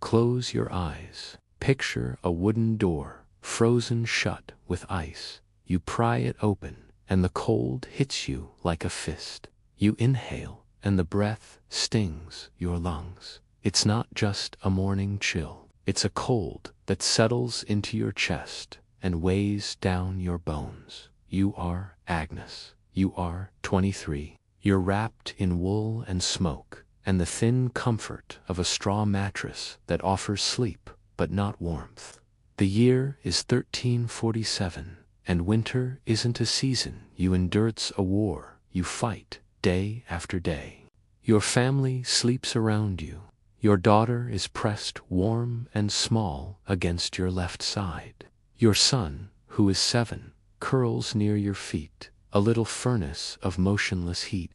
Close your eyes. Picture a wooden door, frozen shut with ice. You pry it open, and the cold hits you like a fist. You inhale, and the breath stings your lungs. It's not just a morning chill. It's a cold that settles into your chest and weighs down your bones. You are Agnes. You are 23. You're wrapped in wool and smoke, and the thin comfort of a straw mattress that offers sleep but not warmth. The year is 1347, and winter isn't a season you endure, it's a war you fight day after day. Your family sleeps around you. Your daughter is pressed warm and small against your left side. Your son, who is 7, curls near your feet, a little furnace of motionless heat.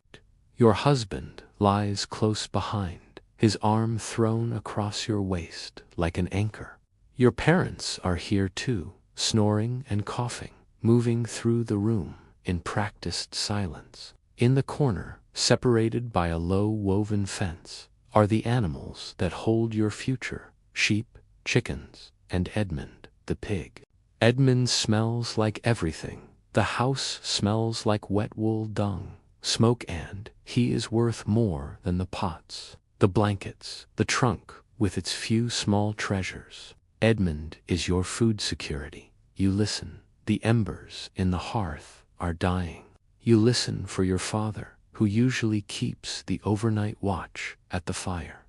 Your husband lies close behind, his arm thrown across your waist like an anchor. Your parents are here too, snoring and coughing, moving through the room in practiced silence. In the corner, separated by a low woven fence, are the animals that hold your future: sheep, chickens, and Edmund, the pig. Edmund smells like everything. The house smells like wet wool, dung, smoke, and he is worth more than the pots, the blankets, the trunk with its few small treasures. Edmund is your food security. You listen. The embers in the hearth are dying. You listen for your father, who usually keeps the overnight watch at the fire.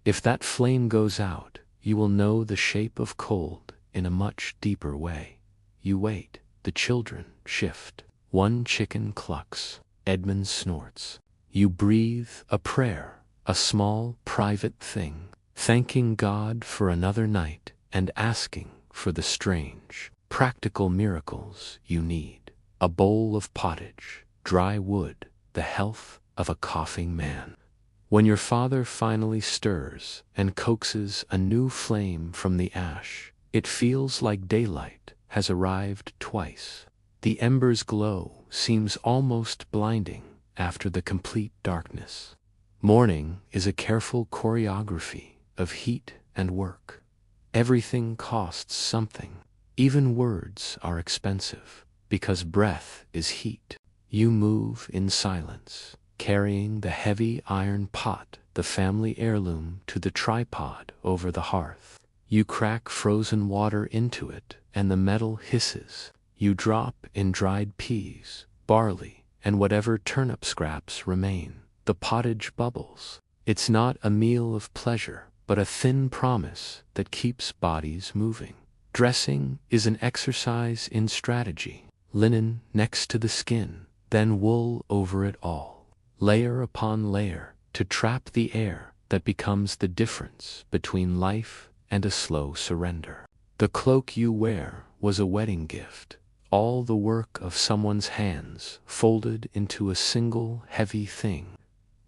If that flame goes out, you will know the shape of cold in a much deeper way. You wait. The children shift. One chicken clucks. Edmund snorts. You breathe a prayer, a small private thing, thanking God for another night and asking for the strange, practical miracles you need. A bowl of pottage, dry wood, the health of a coughing man. When your father finally stirs and coaxes a new flame from the ash, it feels like daylight has arrived twice. The embers' glow seems almost blinding after the complete darkness. Morning is a careful choreography of heat and work. Everything costs something. Even words are expensive, because breath is heat. You move in silence, carrying the heavy iron pot, the family heirloom, to the tripod over the hearth. You crack frozen water into it, and the metal hisses. You drop in dried peas, barley, and whatever turnip scraps remain. The pottage bubbles. It's not a meal of pleasure, but a thin promise that keeps bodies moving. Dressing is an exercise in strategy. Linen next to the skin, then wool over it all, layer upon layer, to trap the air that becomes the difference between life and a slow surrender. The cloak you wear was a wedding gift, all the work of someone's hands folded into a single heavy thing.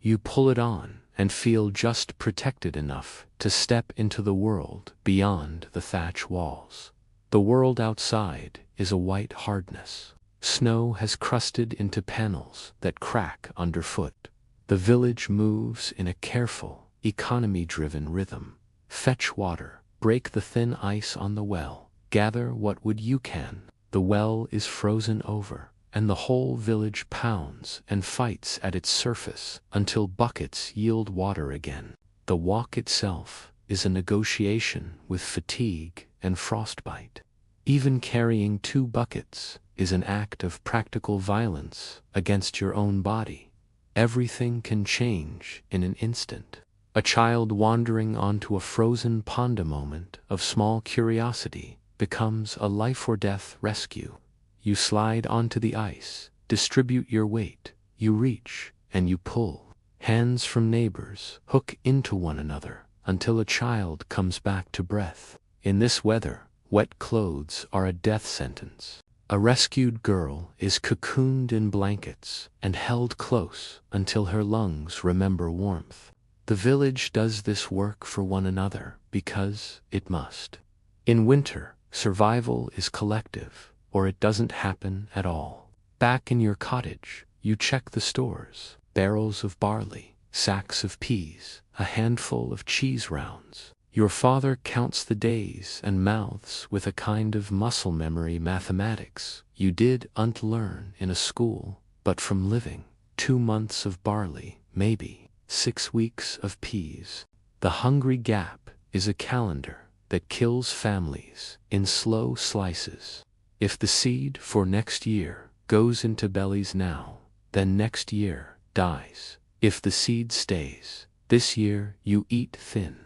You pull it on and feel just protected enough to step into the world beyond the thatch walls. The world outside is a white hardness. Snow has crusted into panels that crack underfoot. The village moves in a careful, economy-driven rhythm. Fetch water, break the thin ice on the well, gather what wood you can. The well is frozen over, and the whole village pounds and fights at its surface until buckets yield water again. The walk itself is a negotiation with fatigue and frostbite. Even carrying 2 buckets is an act of practical violence against your own body. Everything can change in an instant. A child wandering onto a frozen pond, a moment of small curiosity, becomes a life-or-death rescue. You slide onto the ice, distribute your weight, you reach, and you pull. Hands from neighbors hook into one another until a child comes back to breath. In this weather, wet clothes are a death sentence. A rescued girl is cocooned in blankets and held close until her lungs remember warmth. The village does this work for one another because it must. In winter, survival is collective, or it doesn't happen at all. Back in your cottage, you check the stores: barrels of barley, sacks of peas, a handful of cheese rounds. Your father counts the days and mouths with a kind of muscle memory mathematics you didn't learn in a school, but from living. 2 months of barley, maybe 6 weeks of peas. The hungry gap is a calendar that kills families in slow slices. If the seed for next year goes into bellies now, then next year dies. If the seed stays, this year you eat thin.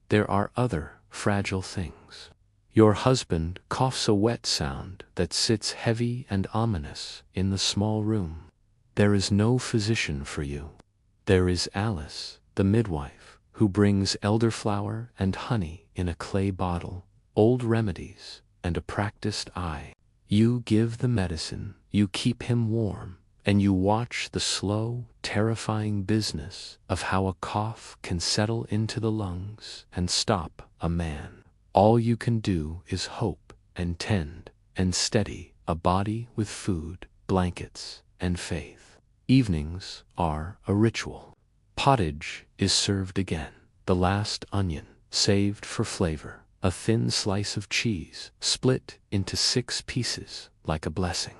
There are other fragile things. Your husband coughs a wet sound that sits heavy and ominous in the small room. There is no physician for you. There is Alice, the midwife, who brings elderflower and honey in a clay bottle, old remedies, and a practiced eye. You give the medicine, you keep him warm, and you watch the slow, terrifying business of how a cough can settle into the lungs and stop a man. All you can do is hope and tend and steady a body with food, blankets, and faith. Evenings are a ritual. Pottage is served again. The last onion, saved for flavor. A thin slice of cheese, split into 6 pieces like a blessing.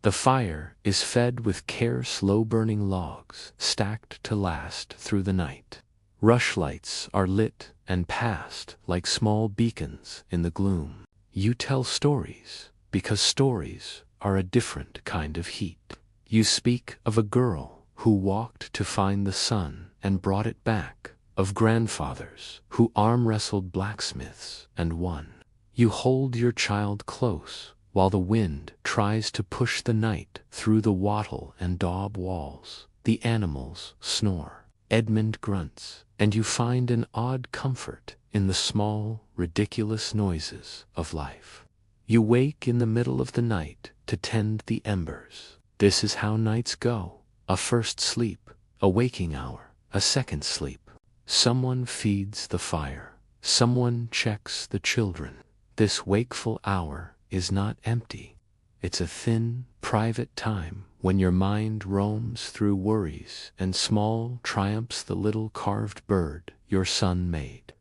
The fire is fed with care, slow-burning logs, stacked to last through the night. Rushlights are lit and passed like small beacons in the gloom. You tell stories, because stories are a different kind of heat. You speak of a girl who walked to find the sun and brought it back, of grandfathers who arm-wrestled blacksmiths and won. You hold your child close while the wind tries to push the night through the wattle and daub walls. The animals snore. Edmund grunts, and you find an odd comfort in the small, ridiculous noises of life. You wake in the middle of the night to tend the embers. This is how nights go. A first sleep, a waking hour, a second sleep. Someone feeds the fire. Someone checks the children. This wakeful hour is not empty. It's a thin, private time when your mind roams through worries and small triumphs, the little carved bird your son made.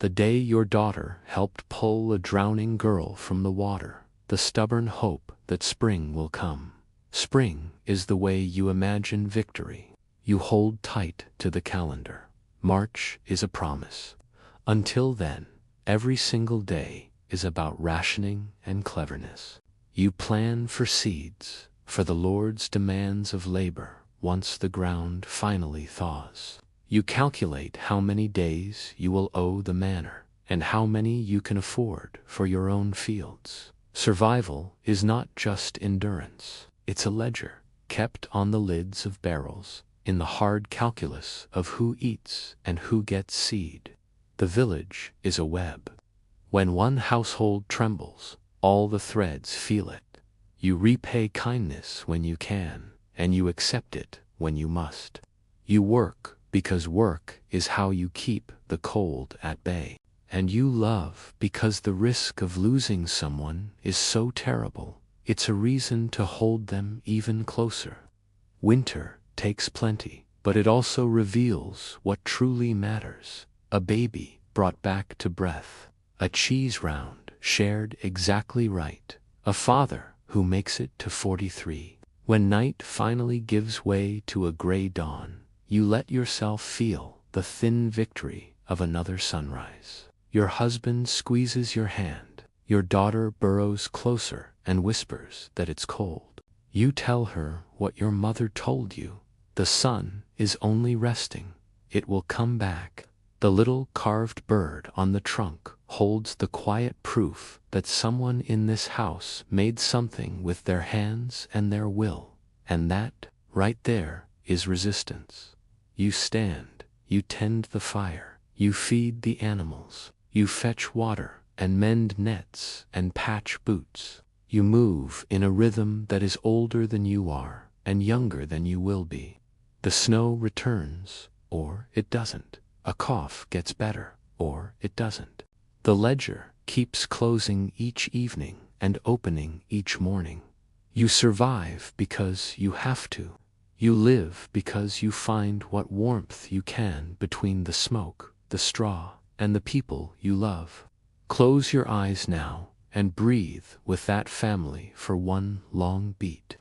The day your daughter helped pull a drowning girl from the water. The stubborn hope that spring will come. Spring is the way you imagine victory. You hold tight to the calendar. March is a promise. Until then, every single day is about rationing and cleverness. You plan for seeds, for the Lord's demands of labor once the ground finally thaws. You calculate how many days you will owe the manor, and how many you can afford for your own fields. Survival is not just endurance. It's a ledger, kept on the lids of barrels, in the hard calculus of who eats and who gets seed. The village is a web. When one household trembles, all the threads feel it. You repay kindness when you can, and you accept it when you must. You work because work is how you keep the cold at bay. And you love because the risk of losing someone is so terrible, it's a reason to hold them even closer. Winter takes plenty, but it also reveals what truly matters. A baby brought back to breath. A cheese round shared exactly right. A father who makes it to 43. When night finally gives way to a gray dawn, you let yourself feel the thin victory of another sunrise. Your husband squeezes your hand. Your daughter burrows closer and whispers that it's cold. You tell her what your mother told you. The sun is only resting. It will come back. The little carved bird on the trunk holds the quiet proof that someone in this house made something with their hands and their will. And that, right there, is resistance. You stand, you tend the fire, you feed the animals, you fetch water and mend nets and patch boots. You move in a rhythm that is older than you are and younger than you will be. The snow returns, or it doesn't. A cough gets better, or it doesn't. The ledger keeps closing each evening and opening each morning. You survive because you have to. You live because you find what warmth you can between the smoke, the straw, and the people you love. Close your eyes now and breathe with that family for one long beat.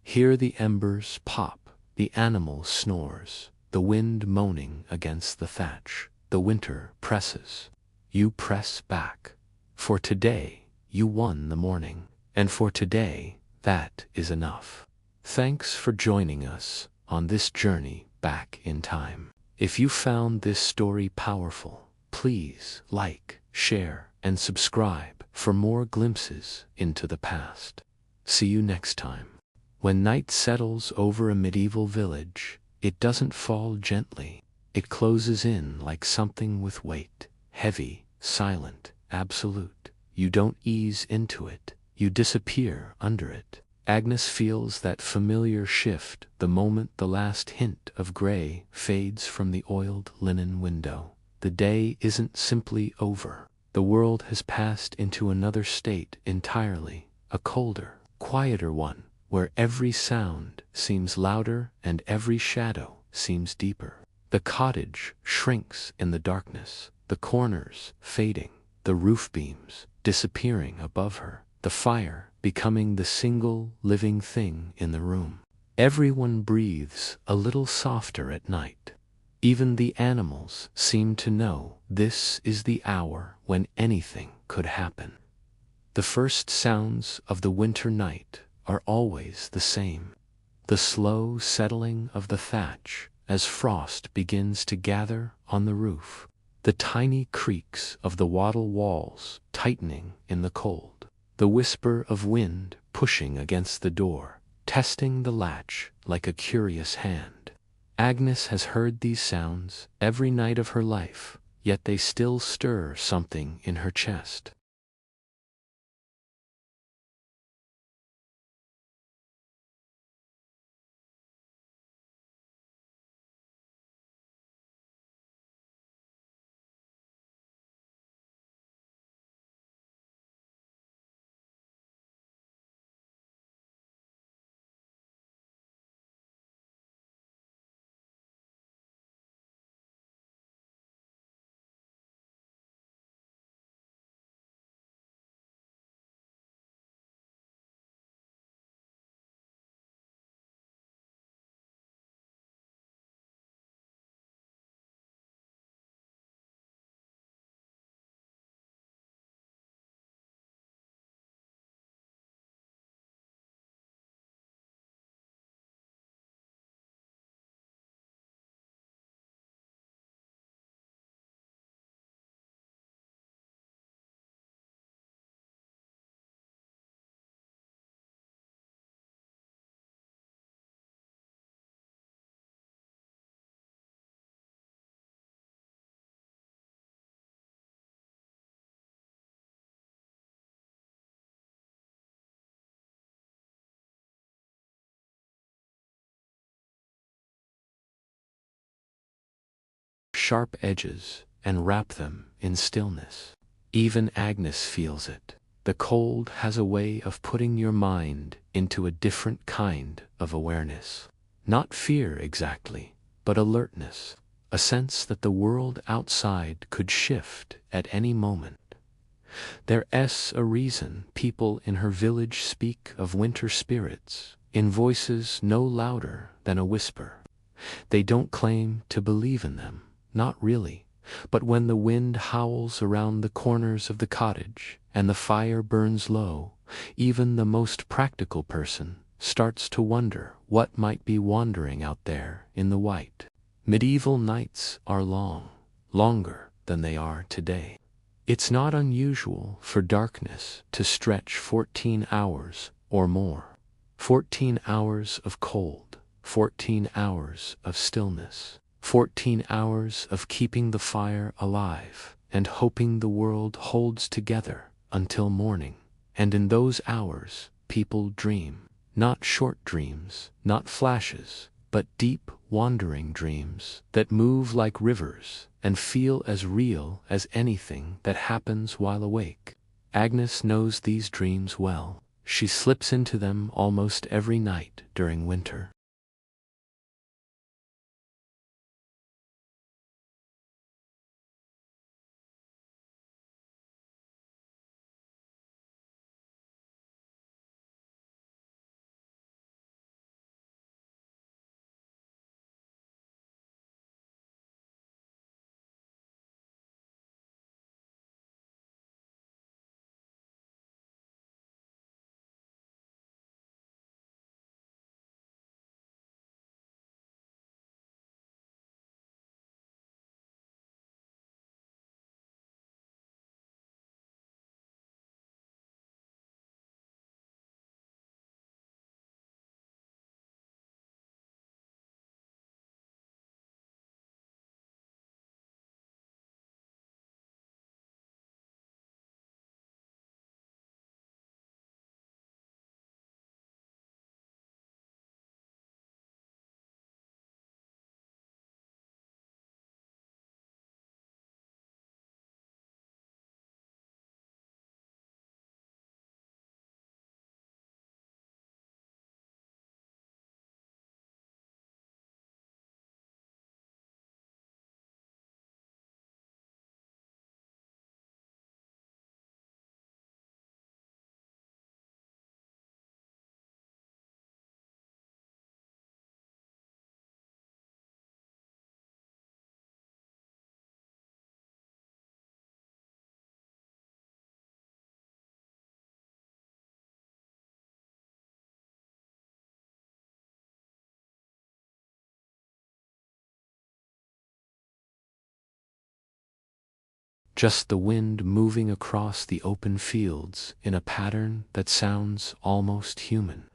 Hear the embers pop, the animal snores, the wind moaning against the thatch. The winter presses. You press back. For today, you won the morning. And for today, that is enough. Thanks for joining us on this journey back in time. If you found this story powerful, please like, share, and subscribe for more glimpses into the past. See you next time. When night settles over a medieval village, it doesn't fall gently. It closes in like something with weight, heavy, silent, absolute. You don't ease into it, you disappear under it. Agnes feels that familiar shift the moment the last hint of gray fades from the oiled linen window. The day isn't simply over. The world has passed into another state entirely, a colder, quieter one, where every sound seems louder and every shadow seems deeper. The cottage shrinks in the darkness, the corners fading, the roof beams disappearing above her, the fire becoming the single living thing in the room. Everyone breathes a little softer at night. Even the animals seem to know this is the hour when anything could happen. The first sounds of the winter night are always the same. The slow settling of the thatch as frost begins to gather on the roof, the tiny creaks of the wattle walls tightening in the cold, the whisper of wind pushing against the door, testing the latch like a curious hand. Agnes has heard these sounds every night of her life, yet they still stir something in her chest. Sharp edges and wrap them in stillness. Even Agnes feels it. The cold has a way of putting your mind into a different kind of awareness. Not fear exactly, but alertness, a sense that the world outside could shift at any moment. There's a reason people in her village speak of winter spirits in voices no louder than a whisper. They don't claim to believe in them. Not really, but when the wind howls around the corners of the cottage and the fire burns low, even the most practical person starts to wonder what might be wandering out there in the white. Medieval nights are long, longer than they are today. It's not unusual for darkness to stretch 14 hours or more. 14 hours of cold, 14 hours of stillness. 14 hours of keeping the fire alive and hoping the world holds together until morning. And in those hours, people dream. Not short dreams, not flashes, but deep, wandering dreams that move like rivers and feel as real as anything that happens while awake. Agnes knows these dreams well. She slips into them almost every night during winter. just the wind moving across the open fields in a pattern that sounds almost human.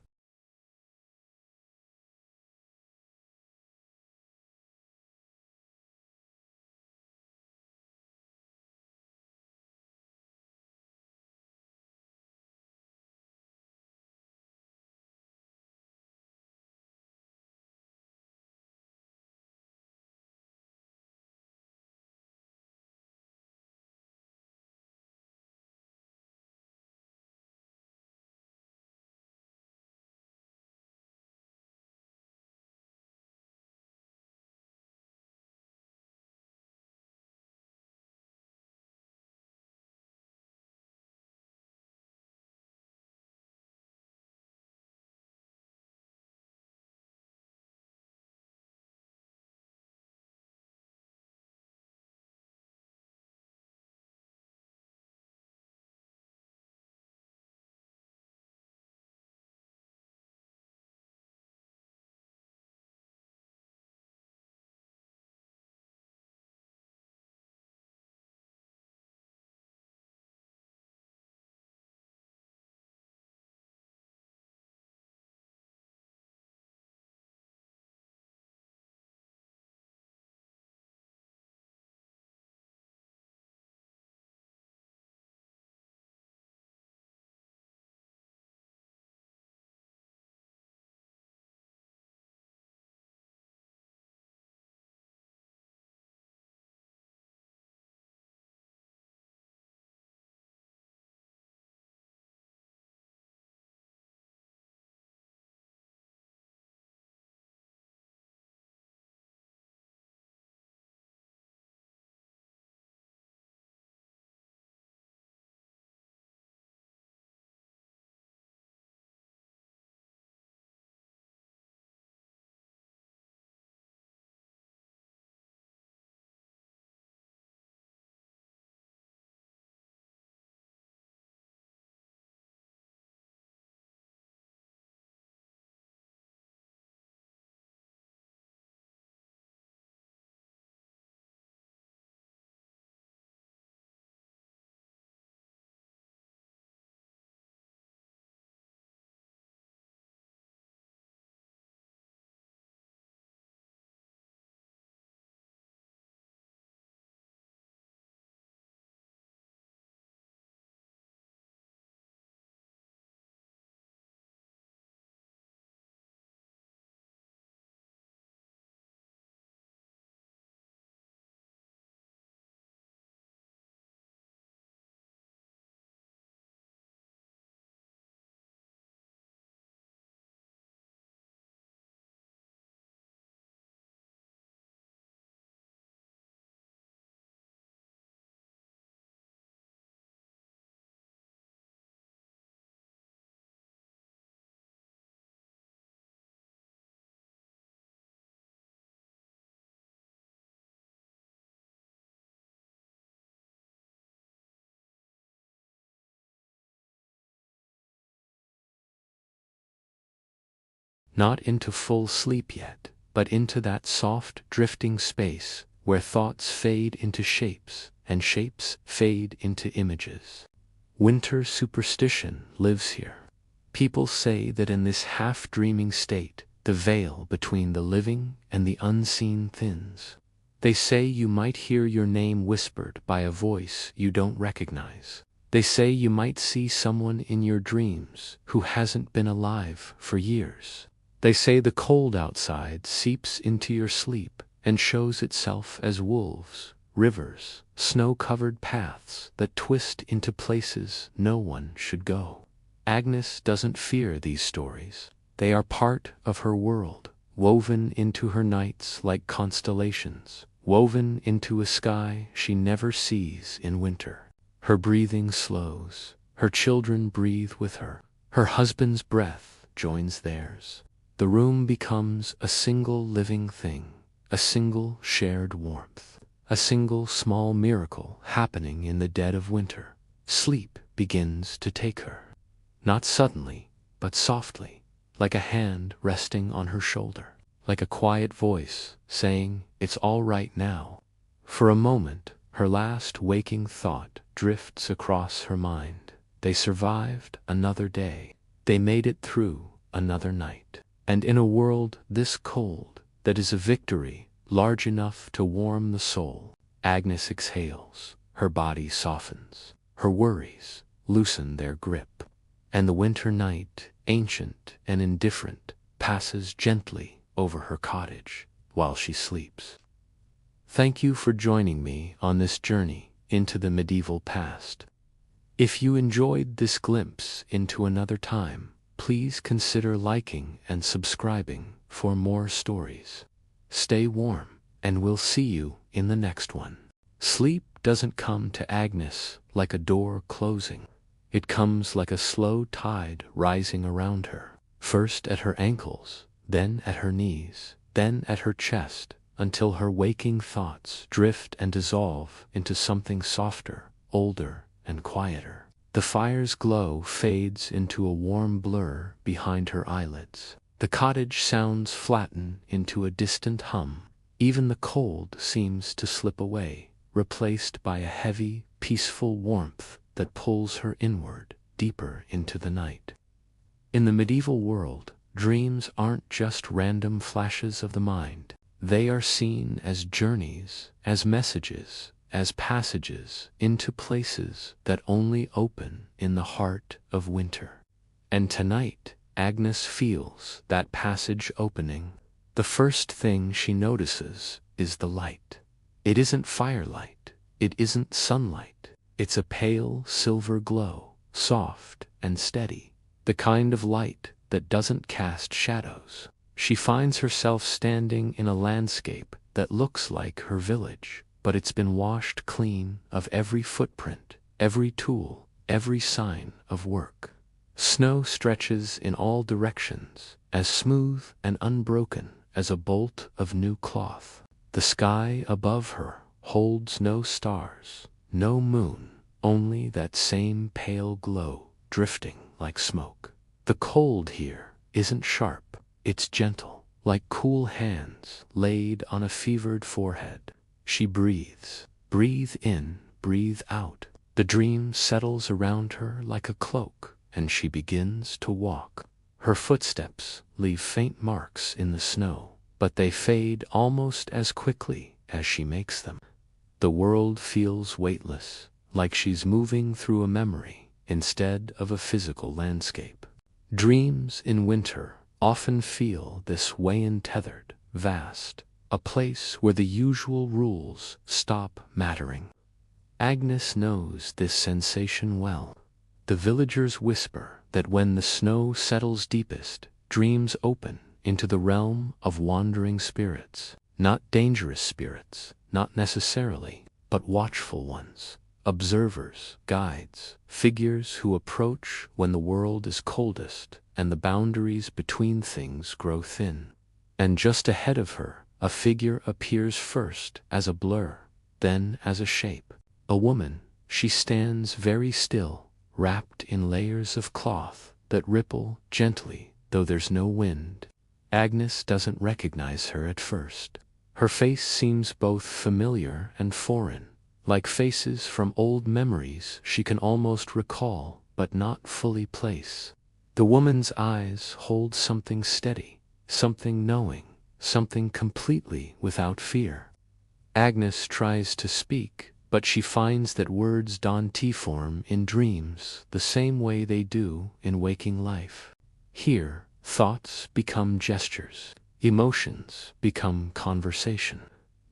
Not into full sleep yet, but into that soft, drifting space where thoughts fade into shapes and shapes fade into images. Winter superstition lives here. People say that in this half-dreaming state, the veil between the living and the unseen thins. They say you might hear your name whispered by a voice you don't recognize. They say you might see someone in your dreams who hasn't been alive for years. They say the cold outside seeps into your sleep and shows itself as wolves, rivers, snow-covered paths that twist into places no one should go. Agnes doesn't fear these stories. They are part of her world, woven into her nights like constellations, woven into a sky she never sees in winter. Her breathing slows. Her children breathe with her. Her husband's breath joins theirs. The room becomes a single living thing, a single shared warmth, a single small miracle happening in the dead of winter. Sleep begins to take her. Not suddenly, but softly, like a hand resting on her shoulder, like a quiet voice saying, "It's all right now." For a moment, Her last waking thought drifts across her mind. They survived another day. They made it through another night. And in a world this cold, that is a victory large enough to warm the soul. Agnes exhales. Her body softens. Her worries loosen their grip. And the winter night, ancient and indifferent, passes gently over her cottage while she sleeps. Thank you for joining me on this journey into the medieval past. If you enjoyed this glimpse into another time, please consider liking and subscribing for more stories. Stay warm, and we'll see you in the next one. Sleep doesn't come to Agnes like a door closing. It comes like a slow tide rising around her, first at her ankles, then at her knees, then at her chest, until her waking thoughts drift and dissolve into something softer, older, and quieter. The fire's glow fades into a warm blur behind her eyelids. The cottage sounds flatten into a distant hum. Even the cold seems to slip away, replaced by a heavy, peaceful warmth that pulls her inward, deeper into the night. In the medieval world, dreams aren't just random flashes of the mind. They are seen as journeys, as messages, as passages into places that only open in the heart of winter. And tonight, Agnes feels that passage opening. The first thing she notices is the light. It isn't firelight. It isn't sunlight. It's a pale silver glow, soft and steady, the kind of light that doesn't cast shadows. She finds herself standing in a landscape that looks like her village, but it's been washed clean of every footprint, every tool, every sign of work. Snow stretches in all directions, as smooth and unbroken as a bolt of new cloth. The sky above her holds no stars, no moon, only that same pale glow drifting like smoke. The cold here isn't sharp, it's gentle, like cool hands laid on a fevered forehead. She breathes. Breathe in, breathe out. The dream settles around her like a cloak, and she begins to walk. Her footsteps leave faint marks in the snow, but they fade almost as quickly as she makes them. The world feels weightless, like she's moving through a memory instead of a physical landscape. Dreams in winter often feel this way, untethered, vast, a place where the usual rules stop mattering. Agnes knows this sensation well. The villagers whisper that when the snow settles deepest, dreams open into the realm of wandering spirits. Not dangerous spirits, not necessarily, but watchful ones. Observers, guides, figures who approach when the world is coldest and the boundaries between things grow thin. And just ahead of her, a figure appears first as a blur, then as a shape. A woman. She stands very still, wrapped in layers of cloth that ripple gently, though there's no wind. Agnes doesn't recognize her at first. Her face seems both familiar and foreign, like faces from old memories she can almost recall but not fully place. The woman's eyes hold something steady, something knowing, something completely without fear. Agnes tries to speak, but she finds that words don't form in dreams the same way they do in waking life. Here, thoughts become gestures. Emotions become conversation.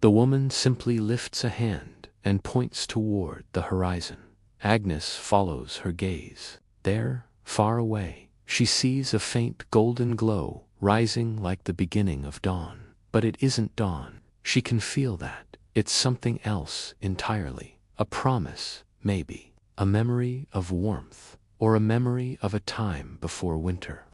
The woman simply lifts a hand and points toward the horizon. Agnes follows her gaze. There, far away, she sees a faint golden glow rising like the beginning of dawn. But it isn't dawn. She can feel that. It's something else entirely. A promise, maybe. A memory of warmth, or a memory of a time before winter.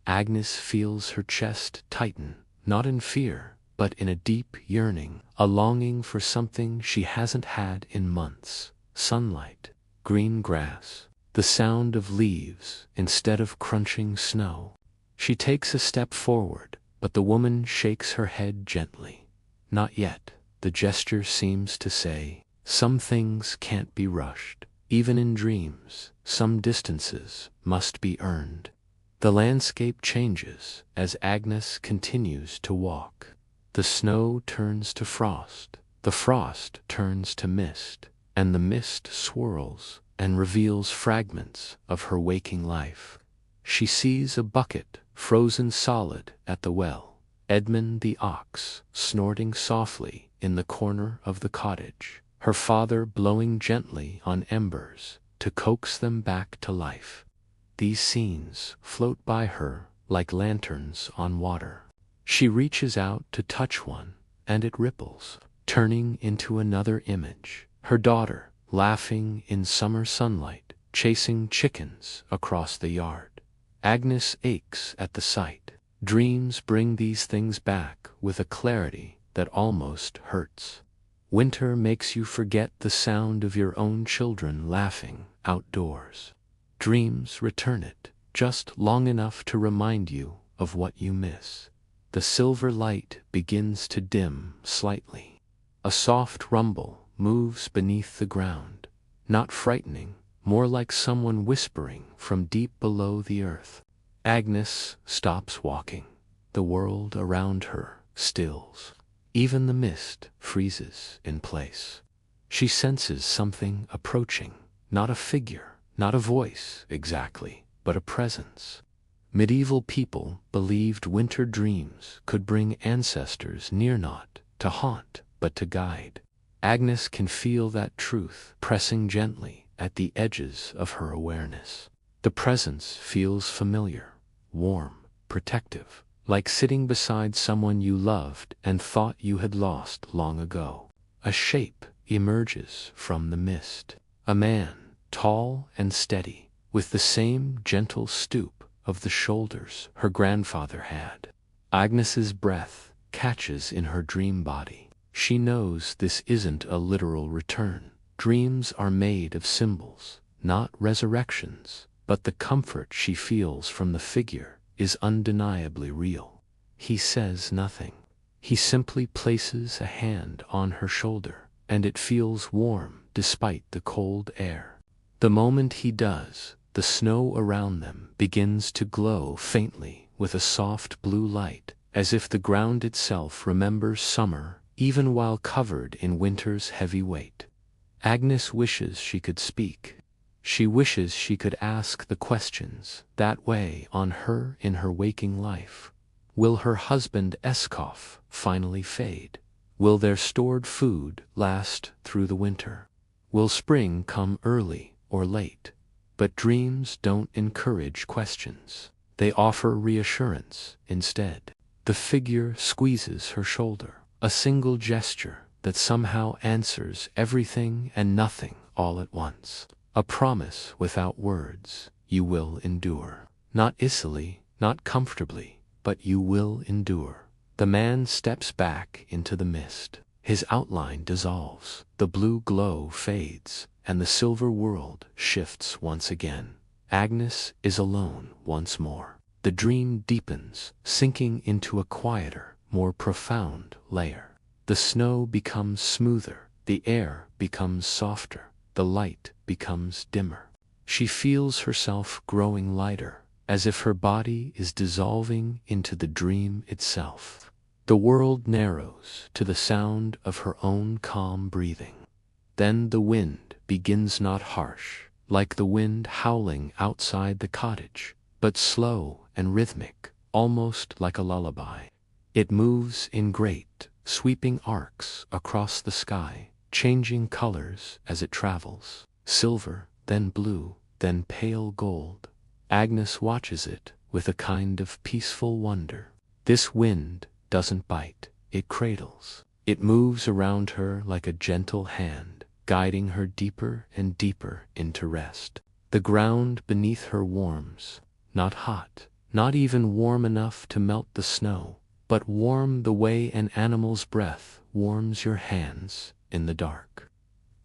Agnes feels her chest tighten. Not in fear, but in a deep yearning, a longing for something she hasn't had in months. Sunlight, green grass, the sound of leaves instead of crunching snow. She takes a step forward, but the woman shakes her head gently. Not yet. The gesture seems to say, Some things can't be rushed. Even in dreams, some distances must be earned. The landscape changes as Agnes continues to walk. The snow turns to frost, the frost turns to mist, and the mist swirls and reveals fragments of her waking life. She sees a bucket frozen solid at the well, Edmund the ox snorting softly in the corner of the cottage, her father blowing gently on embers to coax them back to life. These scenes float by her like lanterns on water. She reaches out to touch one, and it ripples, turning into another image. Her daughter, laughing in summer sunlight, chasing chickens across the yard. Agnes aches at the sight. Dreams bring these things back with a clarity that almost hurts. Winter makes you forget the sound of your own children laughing outdoors. Dreams return it, just long enough to remind you of what you miss. The silver light begins to dim slightly. A soft rumble moves beneath the ground, not frightening, more like someone whispering from deep below the earth. Agnes stops walking. The world around her stills. Even the mist freezes in place. She senses something approaching, not a figure, not a voice exactly, but a presence. Medieval people believed winter dreams could bring ancestors near, not to haunt, but to guide. Agnes can feel that truth pressing gently at the edges of her awareness. The presence feels familiar, warm, protective, like sitting beside someone you loved and thought you had lost long ago. A shape emerges from the mist. A man, tall and steady, with the same gentle stoop of the shoulders her grandfather had. Agnes's breath catches in her dream body. She knows this isn't a literal return. Dreams are made of symbols, not resurrections, but the comfort she feels from the figure is undeniably real. He says nothing. He simply places a hand on her shoulder, and it feels warm despite the cold air. The moment he does, the snow around them begins to glow faintly with a soft blue light, as if the ground itself remembers summer even while covered in winter's heavy weight. Agnes wishes she could speak. She wishes she could ask the questions that weigh on her in her waking life. Will her husband Escoff finally fade? Will their stored food last through the winter? Will spring come early or late? But dreams don't encourage questions. They offer reassurance instead. The figure squeezes her shoulder, a single gesture that somehow answers everything and nothing all at once. A promise without words. You will endure. Not easily, not comfortably, but you will endure. The man steps back into the mist. His outline dissolves, the blue glow fades, and the silver world shifts once again. Agnes is alone once more. The dream deepens, sinking into a quieter, more profound layer. The snow becomes smoother, the air becomes softer, the light becomes dimmer. She feels herself growing lighter, as if her body is dissolving into the dream itself. The world narrows to the sound of her own calm breathing. Then the wind begins, not harsh, like the wind howling outside the cottage, but slow and rhythmic, almost like a lullaby. It moves in great, sweeping arcs across the sky, changing colors as it travels. Silver, then blue, then pale gold. Agnes watches it with a kind of peaceful wonder. This wind doesn't bite, it cradles. It moves around her like a gentle hand, guiding her deeper and deeper into rest. The ground beneath her warms, not hot, not even warm enough to melt the snow, but warm the way an animal's breath warms your hands in the dark.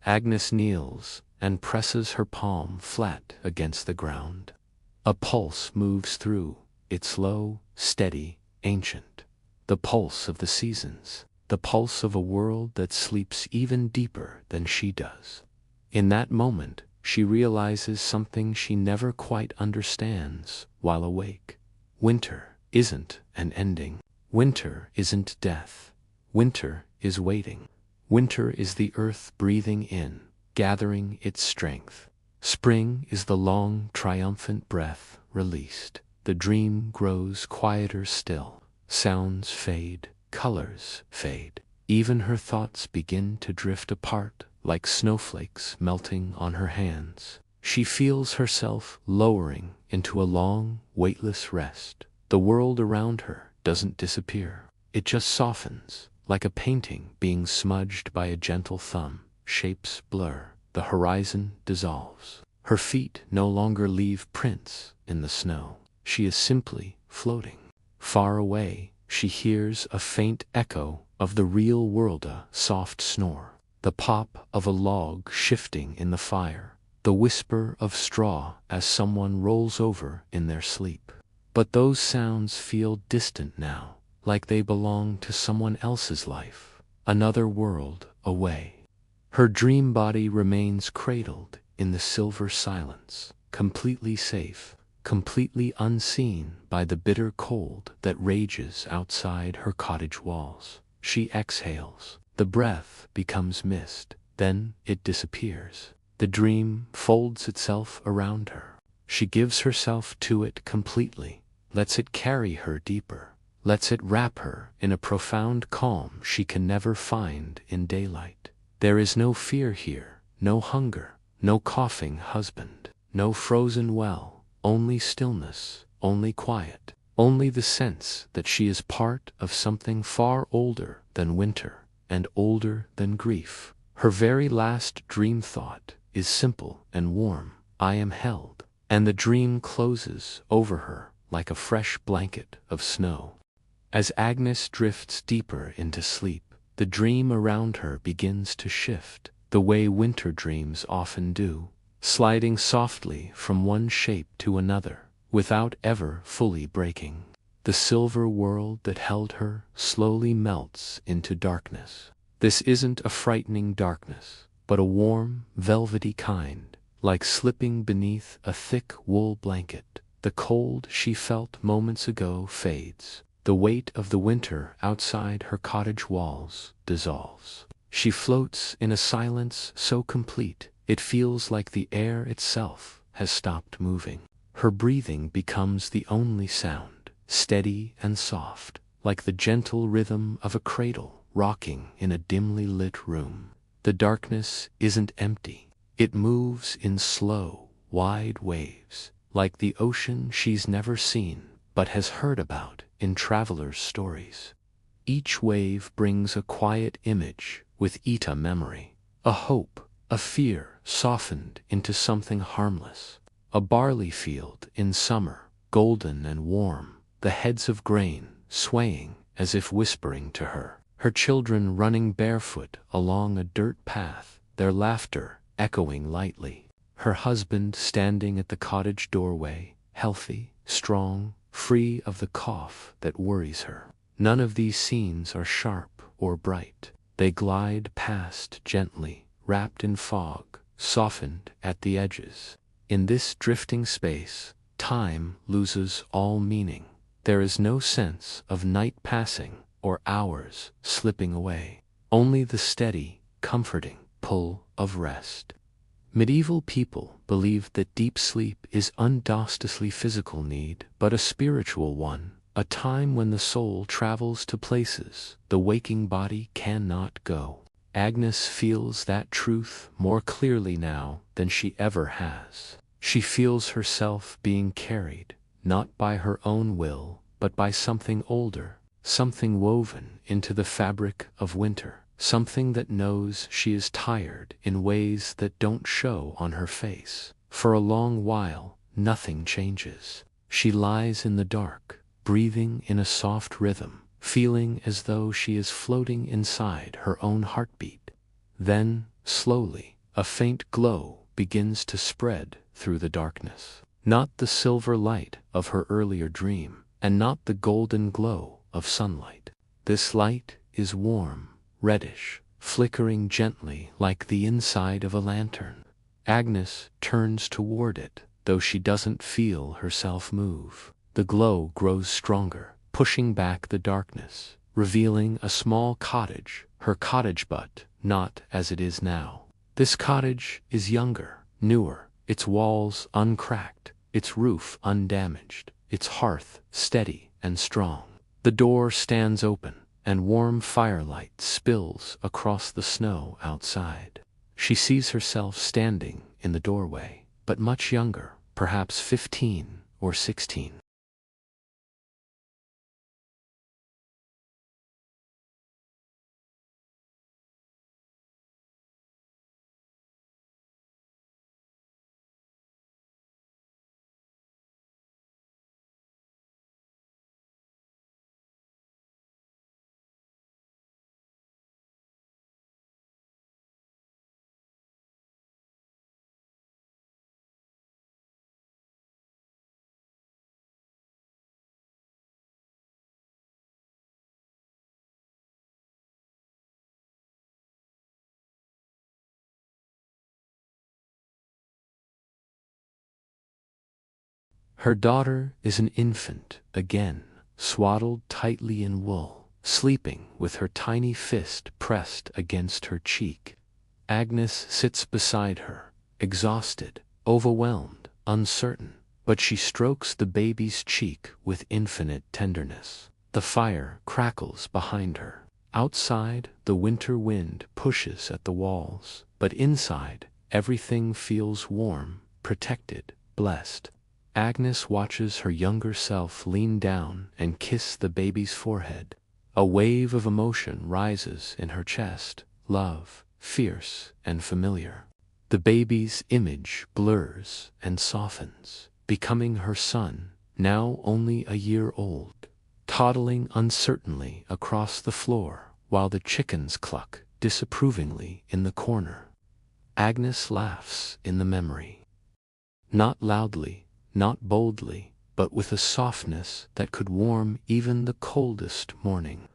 Agnes kneels and presses her palm flat against the ground. A pulse moves through, it's low, steady, ancient. The pulse of the seasons, the pulse of a world that sleeps even deeper than she does. In that moment, she realizes something she never quite understands while awake. Winter isn't an ending. Winter isn't death. Winter is waiting. Winter is the earth breathing in, gathering its strength. Spring is the long, triumphant breath released. The dream grows quieter still. Sounds fade, colors fade. Even her thoughts begin to drift apart, like snowflakes melting on her hands. She feels herself lowering into a long, weightless rest. The world around her doesn't disappear. It just softens, like a painting being smudged by a gentle thumb. Shapes blur. The horizon dissolves. Her feet no longer leave prints in the snow. She is simply floating. Far away, she hears a faint echo of the real world, a soft snore, the pop of a log shifting in the fire, the whisper of straw as someone rolls over in their sleep. But those sounds feel distant now, like they belong to someone else's life, another world away. Her dream body remains cradled in the silver silence, completely safe, completely unseen by the bitter cold that rages outside her cottage walls. She exhales. The breath becomes mist. Then it disappears. The dream folds itself around her. She gives herself to it completely, lets it carry her deeper, lets it wrap her in a profound calm she can never find in daylight. There is no fear here, no hunger, no coughing husband, no frozen well, only stillness, only quiet, only the sense that she is part of something far older than winter and older than grief. Her very last dream thought is simple and warm: I am held. And the dream closes over her like a fresh blanket of snow. As Agnes drifts deeper into sleep, the dream around her begins to shift, the way winter dreams often do, sliding softly from one shape to another, without ever fully breaking. The silver world that held her slowly melts into darkness. This isn't a frightening darkness, but a warm, velvety kind, like slipping beneath a thick wool blanket. The cold she felt moments ago fades. The weight of the winter outside her cottage walls dissolves. She floats in a silence so complete, it feels like the air itself has stopped moving. Her breathing becomes the only sound, steady and soft, like the gentle rhythm of a cradle rocking in a dimly lit room. The darkness isn't empty. It moves in slow, wide waves, like the ocean she's never seen but has heard about in travelers' stories. Each wave brings a quiet image with a memory, a hope, a fear softened into something harmless. A barley field in summer, golden and warm, the heads of grain swaying as if whispering to her. Her children running barefoot along a dirt path, their laughter echoing lightly. Her husband standing at the cottage doorway, healthy, strong, free of the cough that worries her. None of these scenes are sharp or bright. They glide past gently, wrapped in fog, softened at the edges. In this drifting space, time loses all meaning. There is no sense of night passing or hours slipping away. Only the steady, comforting pull of rest. Medieval people believed that deep sleep is undoubtedly physical need, but a spiritual one, a time when the soul travels to places the waking body cannot go. Agnes feels that truth more clearly now than she ever has. She feels herself being carried, not by her own will, but by something older, something woven into the fabric of winter, something that knows she is tired in ways that don't show on her face. For a long while, nothing changes. She lies in the dark, breathing in a soft rhythm, feeling as though she is floating inside her own heartbeat. Then, slowly, a faint glow begins to spread through the darkness. Not the silver light of her earlier dream, and not the golden glow of sunlight. This light is warm, reddish, flickering gently like the inside of a lantern. Agnes turns toward it, though she doesn't feel herself move. The glow grows stronger, pushing back the darkness, revealing a small cottage, her cottage, but not as it is now. This cottage is younger, newer, its walls uncracked, its roof undamaged, its hearth steady and strong. The door stands open, and warm firelight spills across the snow outside. She sees herself standing in the doorway, but much younger, perhaps 15 or 16. Her daughter is an infant again, swaddled tightly in wool, sleeping with her tiny fist pressed against her cheek. Agnes sits beside her, exhausted, overwhelmed, uncertain, but she strokes the baby's cheek with infinite tenderness. The fire crackles behind her. Outside, the winter wind pushes at the walls, but inside, everything feels warm, protected, blessed. Agnes watches her younger self lean down and kiss the baby's forehead. A wave of emotion rises in her chest, love, fierce and familiar. The baby's image blurs and softens, becoming her son, now only a year old, toddling uncertainly across the floor while the chickens cluck disapprovingly in the corner. Agnes laughs in the memory. Not loudly, not boldly, but with a softness that could warm even the coldest morning.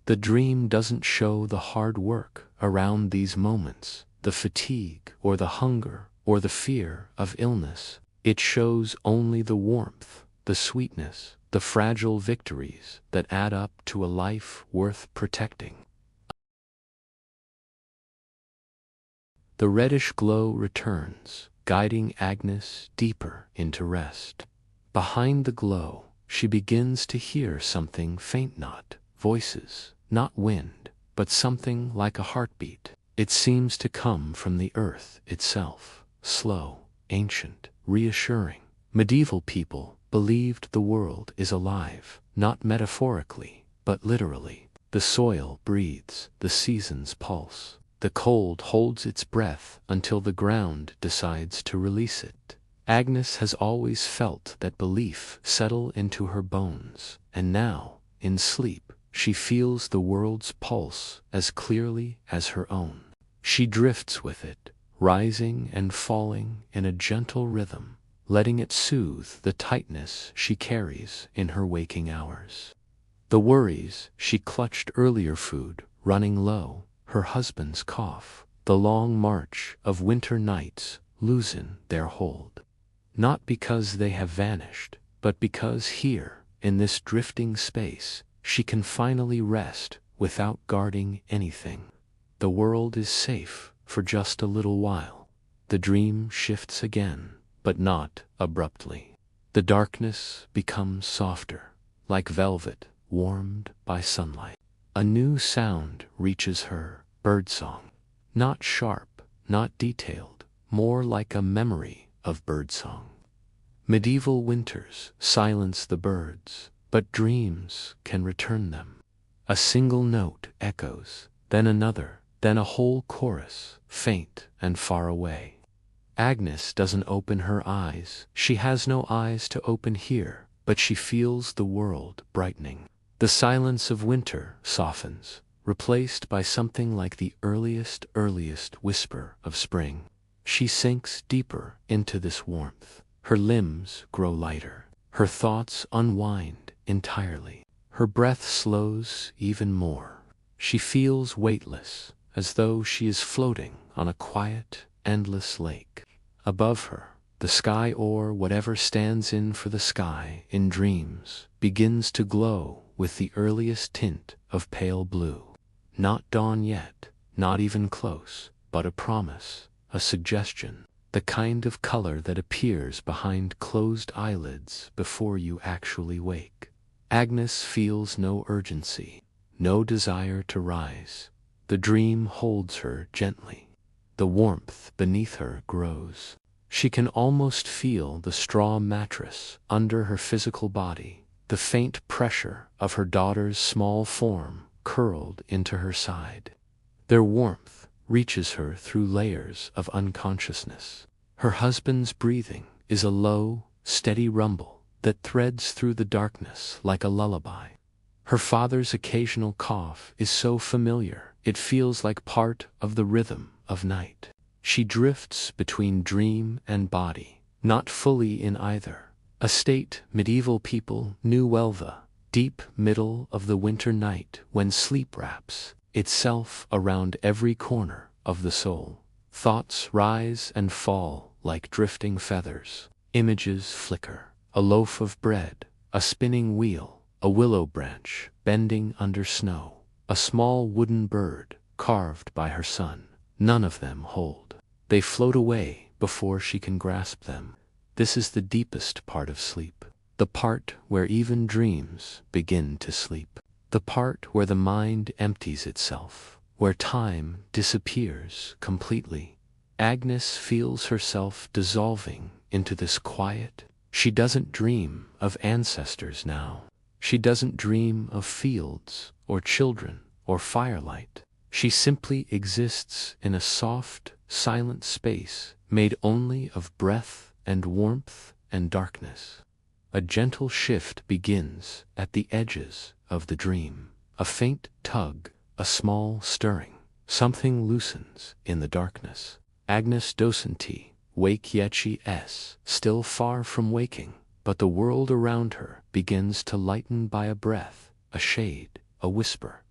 The dream doesn't show the hard work around these moments, the fatigue or the hunger or the fear of illness. It shows only the warmth, the sweetness, the fragile victories that add up to a life worth protecting. The reddish glow returns, guiding Agnes deeper into rest. Behind the glow, she begins to hear something faint, not voices, not wind, but something like a heartbeat. It seems to come from the earth itself, slow, ancient, reassuring. Medieval people believed the world is alive, not metaphorically, but literally. The soil breathes, the seasons pulse. The cold holds its breath until the ground decides to release it. Agnes has always felt that belief settle into her bones, and now, in sleep, she feels the world's pulse as clearly as her own. She drifts with it, rising and falling in a gentle rhythm, letting it soothe the tightness she carries in her waking hours. The worries she clutched earlier, food running low, her husband's cough, the long march of winter nights, loosen their hold. Not because they have vanished, but because here, in this drifting space, she can finally rest without guarding anything. The world is safe for just a little while. The dream shifts again, but not abruptly. The darkness becomes softer, like velvet warmed by sunlight. A new sound reaches her, birdsong. Not sharp, not detailed, more like a memory of birdsong. Medieval winters silence the birds, but dreams can return them. A single note echoes, then another, then a whole chorus, faint and far away. Agnes doesn't open her eyes. She has no eyes to open here, but she feels the world brightening. The silence of winter softens, replaced by something like the earliest whisper of spring. She sinks deeper into this warmth. Her limbs grow lighter. Her thoughts unwind entirely. Her breath slows even more. She feels weightless, as though she is floating on a quiet, endless lake. Above her, the sky, or whatever stands in for the sky in dreams, begins to glow with the earliest tint of pale blue. Not dawn yet, not even close, but a promise, a suggestion, the kind of color that appears behind closed eyelids before you actually wake. Agnes feels no urgency, no desire to rise. The dream holds her gently. The warmth beneath her grows. She can almost feel the straw mattress under her physical body, the faint pressure of her daughter's small form curled into her side. Their warmth reaches her through layers of unconsciousness. Her husband's breathing is a low, steady rumble that threads through the darkness like a lullaby. Her father's occasional cough is so familiar, it feels like part of the rhythm of night. She drifts between dream and body, not fully in either. A state medieval people knew well, the deep middle of the winter night when sleep wraps itself around every corner of the soul. Thoughts rise and fall like drifting feathers. Images flicker. A loaf of bread, a spinning wheel, a willow branch bending under snow, a small wooden bird carved by her son. None of them hold. They float away before she can grasp them. This is the deepest part of sleep, the part where even dreams begin to sleep, the part where the mind empties itself, where time disappears completely. Agnes feels herself dissolving into this quiet. She doesn't dream of ancestors now. She doesn't dream of fields or children or firelight. She simply exists in a soft, silent space made only of breath and warmth and darkness. A gentle shift begins at the edges of the dream. A faint tug, a small stirring. Something loosens in the darkness. Agnes doesn't wake yet, she is still far from waking, but the world around her begins to lighten by a breath, a shade, a whisper.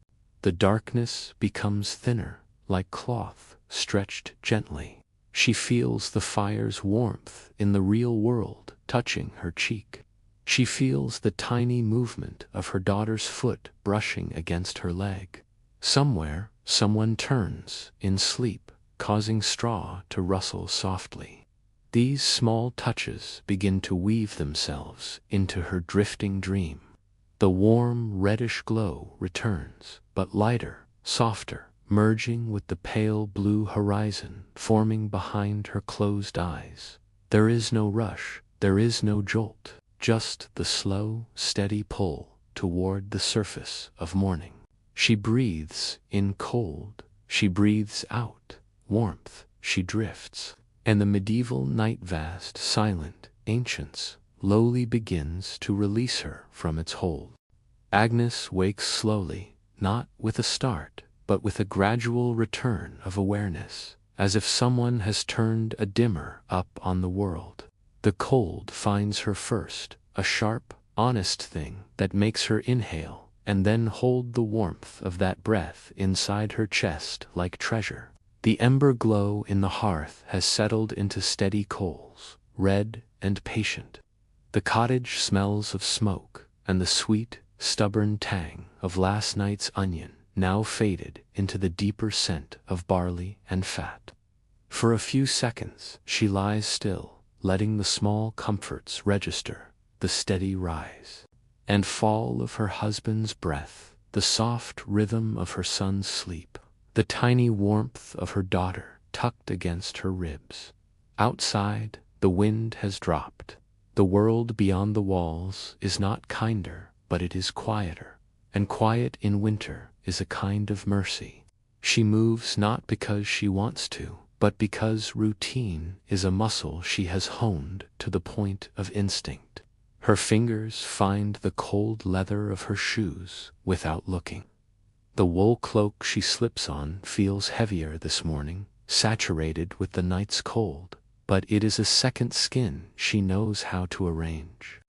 The darkness becomes thinner, like cloth stretched gently. She feels the fire's warmth in the real world touching her cheek. She feels the tiny movement of her daughter's foot brushing against her leg. Somewhere, someone turns in sleep, causing straw to rustle softly. These small touches begin to weave themselves into her drifting dream. The warm, reddish glow returns, but lighter, softer, merging with the pale blue horizon forming behind her closed eyes. There is no rush, there is no jolt, just the slow, steady pull toward the surface of morning. She breathes in cold, she breathes out warmth, she drifts, and the medieval night, vast, silent, ancients, lowly begins to release her from its hold. Agnes wakes slowly, not with a start, but with a gradual return of awareness, as if someone has turned a dimmer up on the world. The cold finds her first, a sharp, honest thing that makes her inhale and then hold the warmth of that breath inside her chest like treasure. The ember glow in the hearth has settled into steady coals, red and patient. The cottage smells of smoke, and the sweet, stubborn tang of last night's onion now faded into the deeper scent of barley and fat. For a few seconds she lies still, letting the small comforts register, the steady rise and fall of her husband's breath, the soft rhythm of her son's sleep, the tiny warmth of her daughter tucked against her ribs. Outside, the wind has dropped. The world beyond the walls is not kinder, but it is quieter, and quiet in winter is a kind of mercy. She moves not because she wants to, but because routine is a muscle she has honed to the point of instinct. Her fingers find the cold leather of her shoes without looking. The wool cloak she slips on feels heavier this morning, saturated with the night's cold, but it is a second skin she knows how to arrange.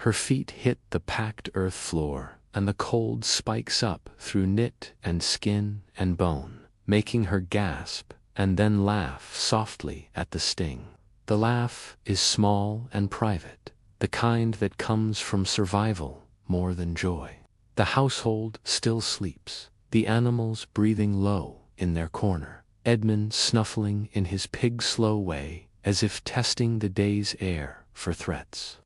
Her feet hit the packed earth floor, and the cold spikes up through knit and skin and bone, making her gasp and then laugh softly at the sting. The laugh is small and private, the kind that comes from survival more than joy. The household still sleeps, the animals breathing low in their corner, Edmund snuffling in his pig-slow way as if testing the day's air for threats.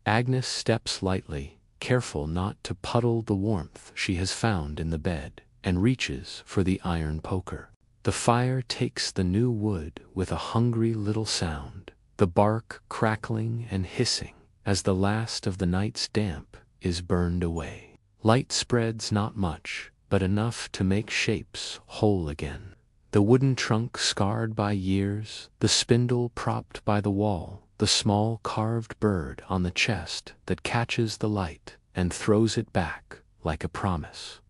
Agnes steps lightly, careful not to puddle the warmth she has found in the bed, and reaches for the iron poker. The fire takes the new wood with a hungry little sound, the bark crackling and hissing as the last of the night's damp is burned away. Light spreads not much, but enough to make shapes whole again. The wooden trunk scarred by years, the spindle propped by the wall, the small carved bird on the chest that catches the light and throws it back like a promise.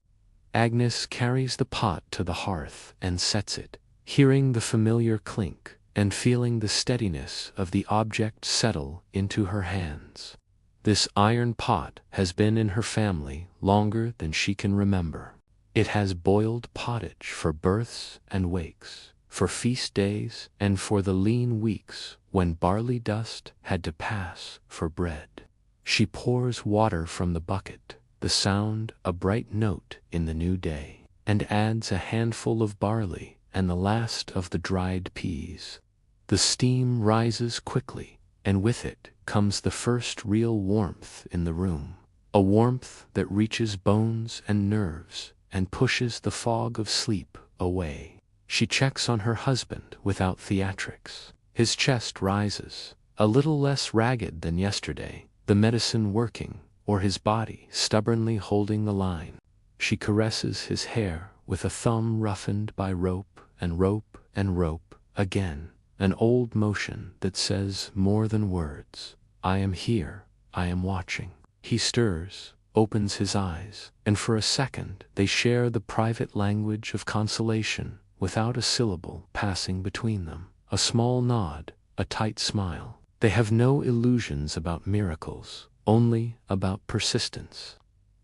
Agnes carries the pot to the hearth and sets it, hearing the familiar clink and feeling the steadiness of the object settle into her hands. This iron pot has been in her family longer than she can remember. It has boiled pottage for births and wakes, for feast days and for the lean weeks when barley dust had to pass for bread. She pours water from the bucket, the sound a bright note in the new day, and adds a handful of barley and the last of the dried peas. The steam rises quickly, and with it comes the first real warmth in the room, a warmth that reaches bones and nerves and pushes the fog of sleep away. She checks on her husband without theatrics. His chest rises, a little less ragged than yesterday, the medicine working, or his body stubbornly holding the line. She caresses his hair with a thumb roughened by rope and rope and rope again, an old motion that says more than words. I am here, I am watching. He stirs, opens his eyes, and for a second they share the private language of consolation without a syllable passing between them. A small nod, a tight smile. They have no illusions about miracles, only about persistence.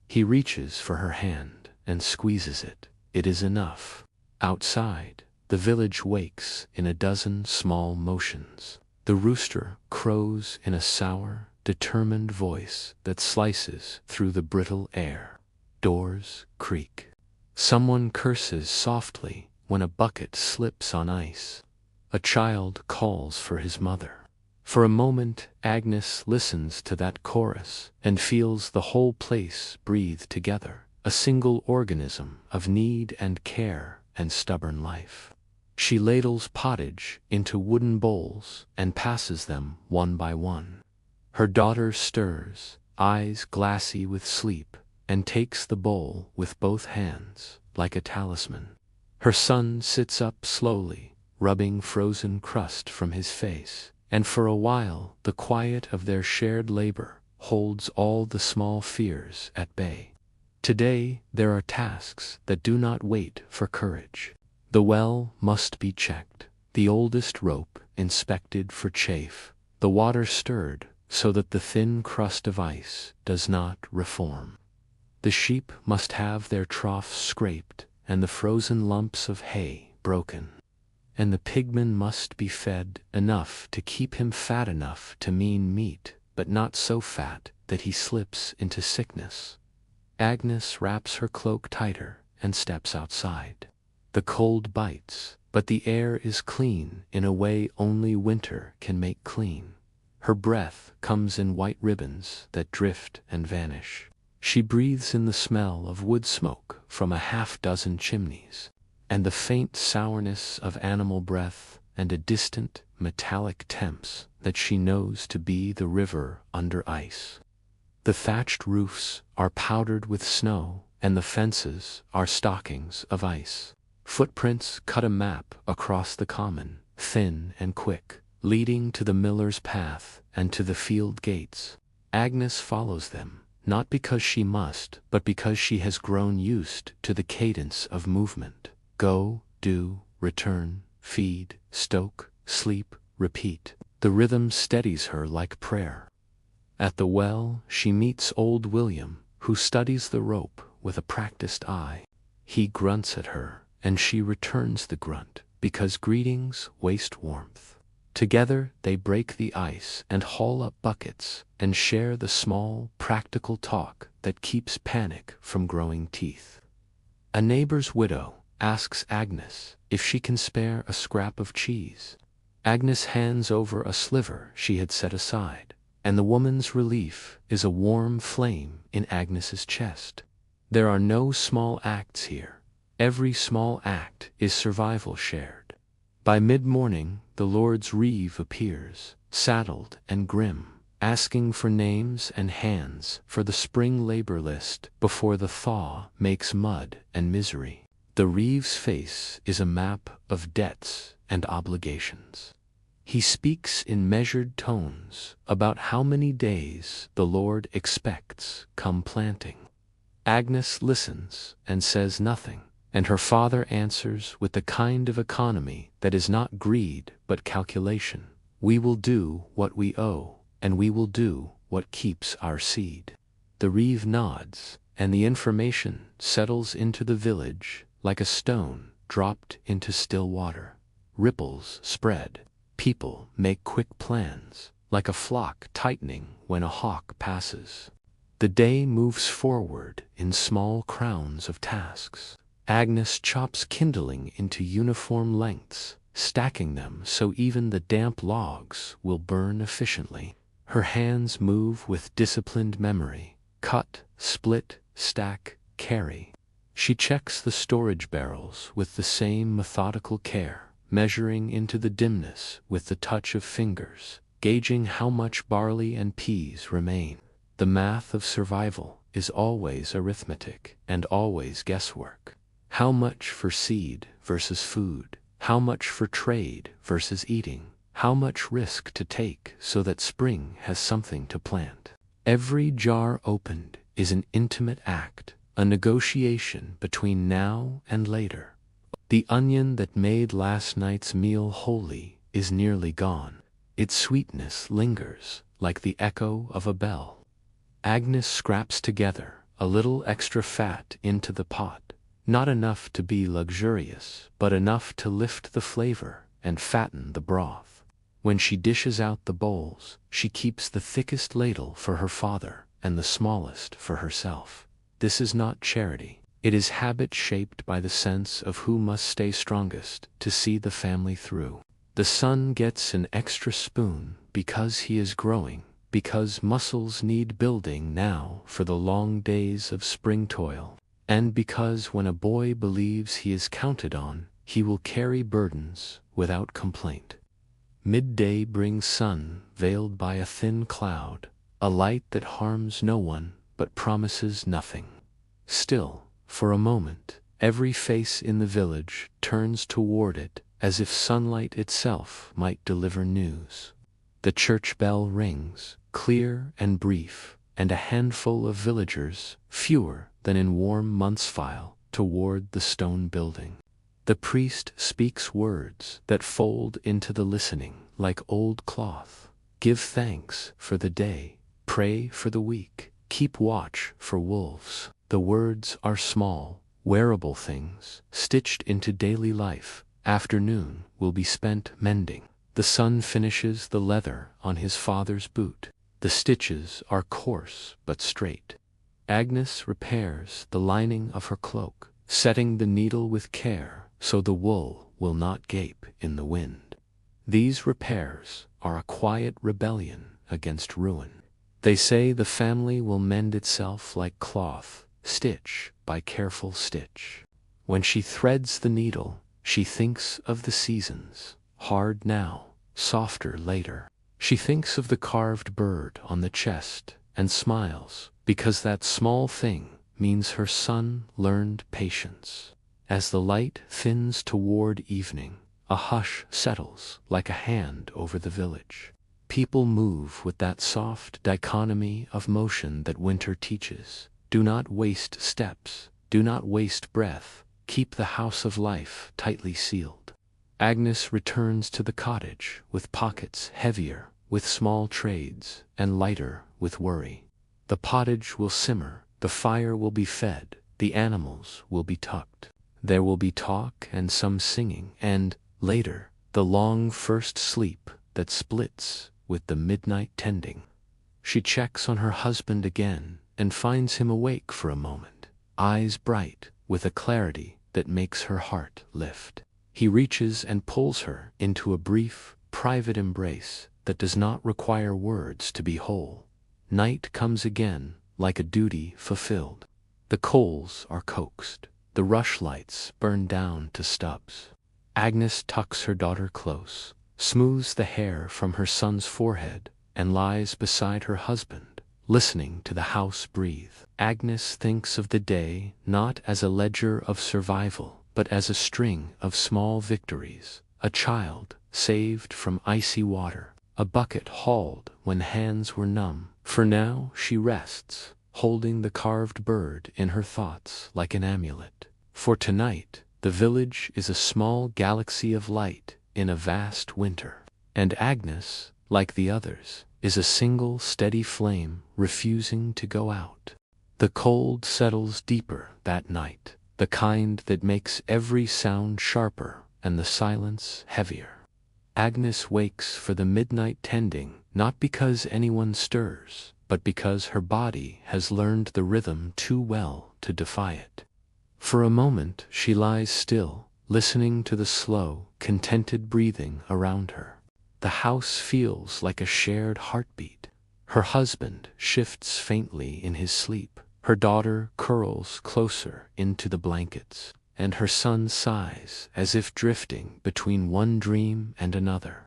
He reaches for her hand and squeezes it. It is enough. Outside, the village wakes in a dozen small motions. The rooster crows in a sour, determined voice that slices through the brittle air. Doors creak. Someone curses softly when a bucket slips on ice. A child calls for his mother. For a moment, Agnes listens to that chorus and feels the whole place breathe together, a single organism of need and care and stubborn life. She ladles pottage into wooden bowls and passes them one by one. Her daughter stirs, eyes glassy with sleep, and takes the bowl with both hands, like a talisman. Her son sits up slowly, rubbing frozen crust from his face, and for a while the quiet of their shared labor holds all the small fears at bay. Today there are tasks that do not wait for courage. The well must be checked, the oldest rope inspected for chafe, the water stirred so that the thin crust of ice does not reform. The sheep must have their troughs scraped and the frozen lumps of hay broken. And the pigman must be fed enough to keep him fat enough to mean meat, but not so fat that he slips into sickness. Agnes wraps her cloak tighter and steps outside. The cold bites, but the air is clean in a way only winter can make clean. Her breath comes in white ribbons that drift and vanish. She breathes in the smell of wood smoke from a half-dozen chimneys, and the faint sourness of animal breath and a distant, metallic temps that she knows to be the river under ice. The thatched roofs are powdered with snow, and the fences are stockings of ice. Footprints cut a map across the common, thin and quick, leading to the miller's path and to the field gates. Agnes follows them, not because she must, but because she has grown used to the cadence of movement. Go, do, return, feed, stoke, sleep, repeat. The rhythm steadies her like prayer. At the well, she meets old William, who studies the rope with a practiced eye. He grunts at her, and she returns the grunt, because greetings waste warmth. Together they break the ice and haul up buckets and share the small, practical talk that keeps panic from growing teeth. A neighbor's widow asks Agnes if she can spare a scrap of cheese. Agnes hands over a sliver she had set aside, and the woman's relief is a warm flame in Agnes's chest. There are no small acts here. Every small act is survival shared. By mid-morning, the Lord's reeve appears, saddled and grim, asking for names and hands for the spring labor list before the thaw makes mud and misery. The reeve's face is a map of debts and obligations. He speaks in measured tones about how many days the Lord expects come planting. Agnes listens and says nothing, and her father answers with the kind of economy that is not greed but calculation. We will do what we owe, and we will do what keeps our seed. The reeve nods, and the information settles into the village like a stone dropped into still water. Ripples spread. People make quick plans, like a flock tightening when a hawk passes. The day moves forward in small crowns of tasks. Agnes chops kindling into uniform lengths, stacking them so even the damp logs will burn efficiently. Her hands move with disciplined memory. Cut, split, stack, carry. She checks the storage barrels with the same methodical care, measuring into the dimness with the touch of fingers, gauging how much barley and peas remain. The math of survival is always arithmetic and always guesswork. How much for seed versus food? How much for trade versus eating? How much risk to take so that spring has something to plant? Every jar opened is an intimate act, a negotiation between now and later. The onion that made last night's meal holy is nearly gone. Its sweetness lingers like the echo of a bell. Agnes scraps together a little extra fat into the pot. Not enough to be luxurious, but enough to lift the flavor and fatten the broth. When she dishes out the bowls, she keeps the thickest ladle for her father and the smallest for herself. This is not charity. It is habit shaped by the sense of who must stay strongest to see the family through. The son gets an extra spoon because he is growing, because muscles need building now for the long days of spring toil. And because when a boy believes he is counted on, he will carry burdens without complaint. Midday brings sun veiled by a thin cloud, a light that harms no one but promises nothing. Still, for a moment, every face in the village turns toward it as if sunlight itself might deliver news. The church bell rings, clear and brief, and a handful of villagers, fewer than in warm months, file toward the stone building. The priest speaks words that fold into the listening like old cloth. Give thanks for the day, pray for the weak, keep watch for wolves. The words are small, wearable things, stitched into daily life. Afternoon will be spent mending. The son finishes the leather on his father's boot. The stitches are coarse but straight. Agnes repairs the lining of her cloak, setting the needle with care so the wool will not gape in the wind. These repairs are a quiet rebellion against ruin. They say the family will mend itself like cloth, stitch by careful stitch. When she threads the needle, she thinks of the seasons, hard now, softer later. She thinks of the carved bird on the chest and smiles, because that small thing means her son learned patience. As the light thins toward evening, a hush settles like a hand over the village. People move with that soft dichotomy of motion that winter teaches. Do not waste steps, do not waste breath, keep the house of life tightly sealed. Agnes returns to the cottage with pockets heavier with small trades and lighter with worry. The pottage will simmer, The fire will be fed, the animals will be tucked. There will be talk and some singing, and, later, the long first sleep that splits with the midnight tending. She checks on her husband again and finds him awake for a moment, eyes bright with a clarity that makes her heart lift. He reaches and pulls her into a brief, private embrace that does not require words to be whole. Night comes again, like a duty fulfilled. The coals are coaxed, the rushlights burn down to stubs. Agnes tucks her daughter close, smooths the hair from her son's forehead, and lies beside her husband, listening to the house breathe. Agnes thinks of the day not as a ledger of survival, but as a string of small victories. A child saved from icy water, a bucket hauled when hands were numb. For now she rests, holding the carved bird in her thoughts like an amulet. For tonight, the village is a small galaxy of light in a vast winter, and Agnes, like the others, is a single steady flame refusing to go out. The cold settles deeper that night, the kind that makes every sound sharper and the silence heavier. Agnes wakes for the midnight tending, not because anyone stirs, but because her body has learned the rhythm too well to defy it. For a moment she lies still, listening to the slow, contented breathing around her. The house feels like a shared heartbeat. Her husband shifts faintly in his sleep. Her daughter curls closer into the blankets, and her son sighs as if drifting between one dream and another.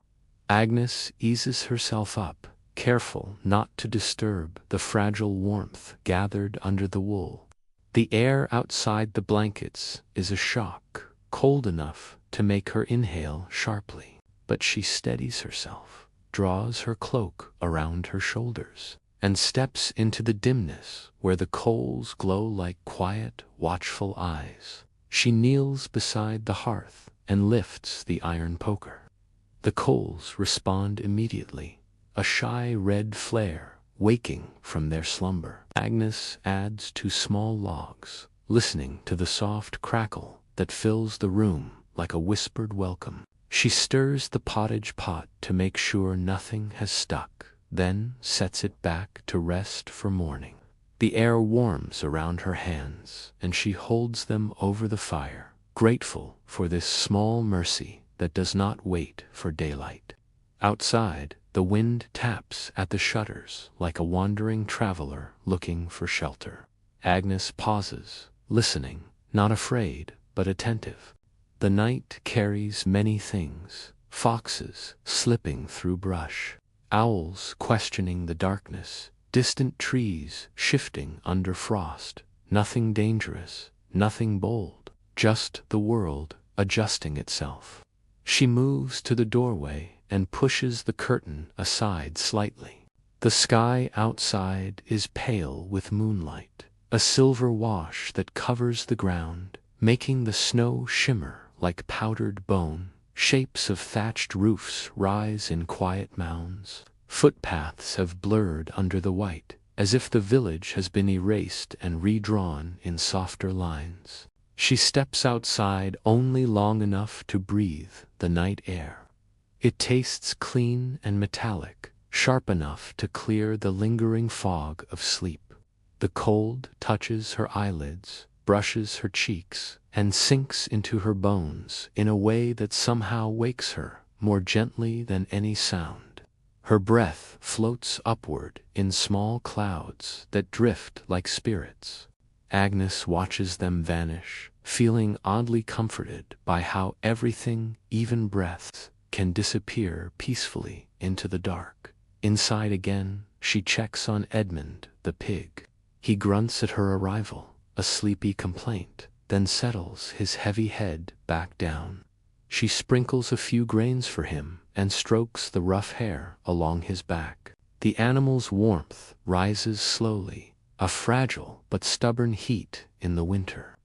Agnes eases herself up, careful not to disturb the fragile warmth gathered under the wool. The air outside the blankets is a shock, cold enough to make her inhale sharply. But she steadies herself, draws her cloak around her shoulders, and steps into the dimness where the coals glow like quiet, watchful eyes. She kneels beside the hearth and lifts the iron poker. The coals respond immediately, a shy red flare waking from their slumber. Agnes adds 2 small logs, listening to the soft crackle that fills the room like a whispered welcome. She stirs the pottage pot to make sure nothing has stuck, then sets it back to rest for morning. The air warms around her hands, and she holds them over the fire, grateful for this small mercy that does not wait for daylight. Outside, the wind taps at the shutters like a wandering traveler looking for shelter. Agnes pauses, listening, not afraid, but attentive. The night carries many things: foxes slipping through brush, owls questioning the darkness, distant trees shifting under frost. Nothing dangerous, nothing bold, just the world adjusting itself. She moves to the doorway and pushes the curtain aside slightly. The sky outside is pale with moonlight, a silver wash that covers the ground, making the snow shimmer like powdered bone. Shapes of thatched roofs rise in quiet mounds. Footpaths have blurred under the white, as if the village has been erased and redrawn in softer lines. She steps outside only long enough to breathe the night air. It tastes clean and metallic, sharp enough to clear the lingering fog of sleep. The cold touches her eyelids, brushes her cheeks, and sinks into her bones in a way that somehow wakes her more gently than any sound. Her breath floats upward in small clouds that drift like spirits. Agnes watches them vanish, feeling oddly comforted by how everything, even breaths, can disappear peacefully into the dark. Inside again, she checks on Edmund, the pig. He grunts at her arrival, a sleepy complaint, then settles his heavy head back down. She sprinkles a few grains for him and strokes the rough hair along his back. The animal's warmth rises slowly, a fragile but stubborn heat in the winter.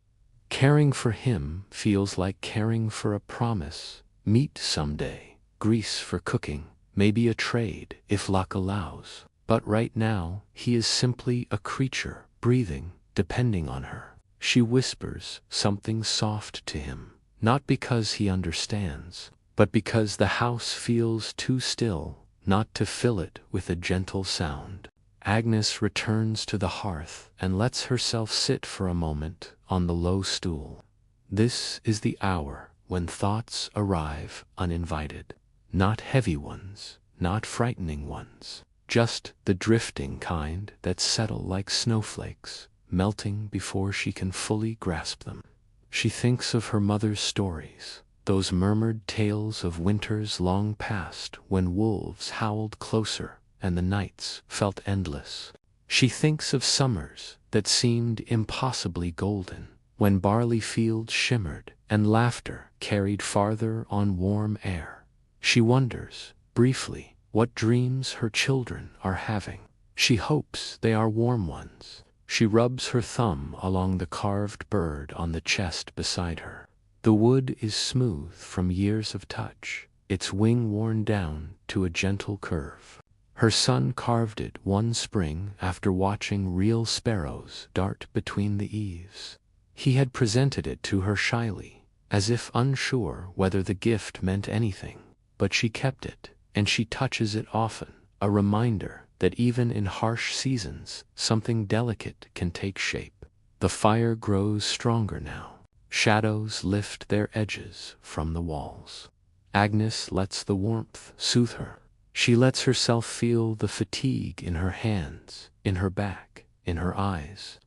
Caring for him feels like caring for a promise: meat someday, grease for cooking, maybe a trade if luck allows. But right now, he is simply a creature, breathing, depending on her. She whispers something soft to him, not because he understands, but because the house feels too still not to fill it with a gentle sound. Agnes returns to the hearth and lets herself sit for a moment on the low stool. This is the hour when thoughts arrive uninvited. Not heavy ones, not frightening ones, just the drifting kind that settle like snowflakes, melting before she can fully grasp them. She thinks of her mother's stories, those murmured tales of winters long past when wolves howled closer and the nights felt endless. She thinks of summers that seemed impossibly golden, when barley fields shimmered and laughter carried farther on warm air. She wonders, briefly, what dreams her children are having. She hopes they are warm ones. She rubs her thumb along the carved bird on the chest beside her. The wood is smooth from years of touch, its wing worn down to a gentle curve. Her son carved it one spring after watching real sparrows dart between the eaves. He had presented it to her shyly, as if unsure whether the gift meant anything, but she kept it, and she touches it often, a reminder that even in harsh seasons something delicate can take shape. The fire grows stronger now. Shadows lift their edges from the walls. Agnes lets the warmth soothe her. She lets herself feel the fatigue in her hands, in her back, in her eyes.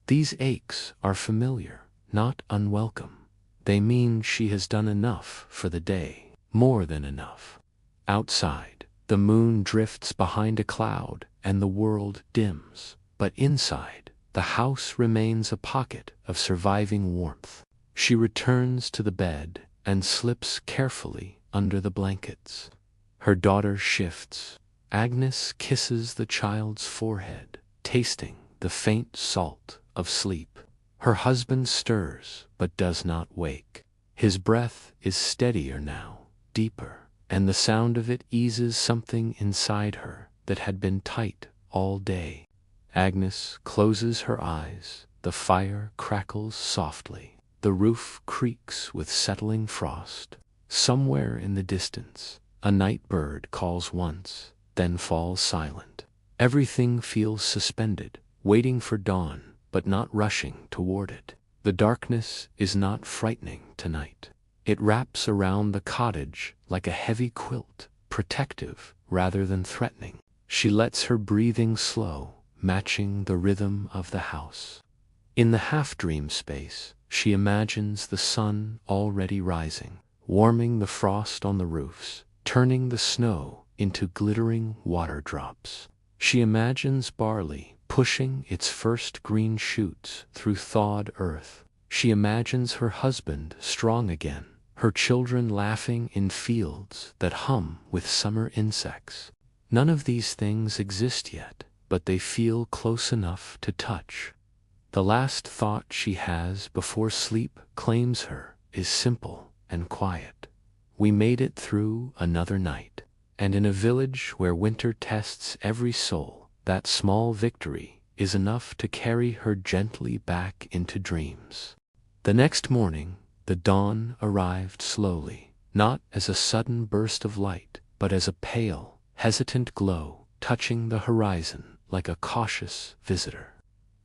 These aches are familiar, not unwelcome. They mean she has done enough for the day, more than enough. Outside, the moon drifts behind a cloud and the world dims, but inside, the house remains a pocket of surviving warmth. She returns to the bed and slips carefully under the blankets. Her daughter shifts. Agnes kisses the child's forehead, tasting the faint salt of sleep. Her husband stirs, but does not wake. His breath is steadier now, deeper, and the sound of it eases something inside her that had been tight all day. Agnes closes her eyes. The fire crackles softly. The roof creaks with settling frost. Somewhere in the distance, a night bird calls once, then falls silent. Everything feels suspended, waiting for dawn, but not rushing toward it. The darkness is not frightening tonight. It wraps around the cottage like a heavy quilt, protective rather than threatening. She lets her breathing slow, matching the rhythm of the house. In the half-dream space, she imagines the sun already rising, warming the frost on the roofs, turning the snow into glittering water drops. She imagines barley pushing its first green shoots through thawed earth. She imagines her husband strong again, her children laughing in fields that hum with summer insects. None of these things exist yet, but they feel close enough to touch. The last thought she has before sleep claims her is simple and quiet. We made it through another night, and in a village where winter tests every soul, that small victory is enough to carry her gently back into dreams. The next morning, the dawn arrived slowly, not as a sudden burst of light, but as a pale, hesitant glow touching the horizon like a cautious visitor.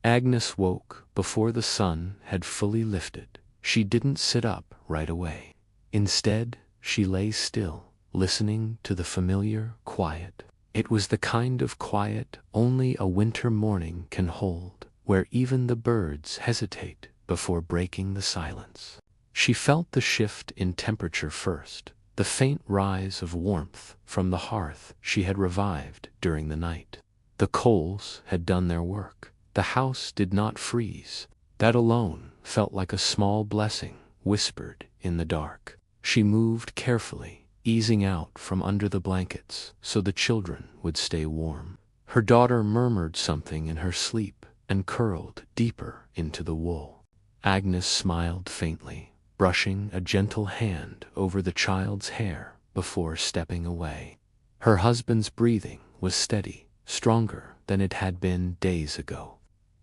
Agnes woke before the sun had fully lifted. She didn't sit up right away. Instead, she lay still, listening to the familiar quiet. It was the kind of quiet only a winter morning can hold, where even the birds hesitate before breaking the silence. She felt the shift in temperature first, the faint rise of warmth from the hearth she had revived during the night. The coals had done their work. The house did not freeze. That alone felt like a small blessing whispered in the dark. She moved carefully, easing out from under the blankets so the children would stay warm. Her daughter murmured something in her sleep and curled deeper into the wool. Agnes smiled faintly, brushing a gentle hand over the child's hair before stepping away. Her husband's breathing was steady, stronger than it had been days ago.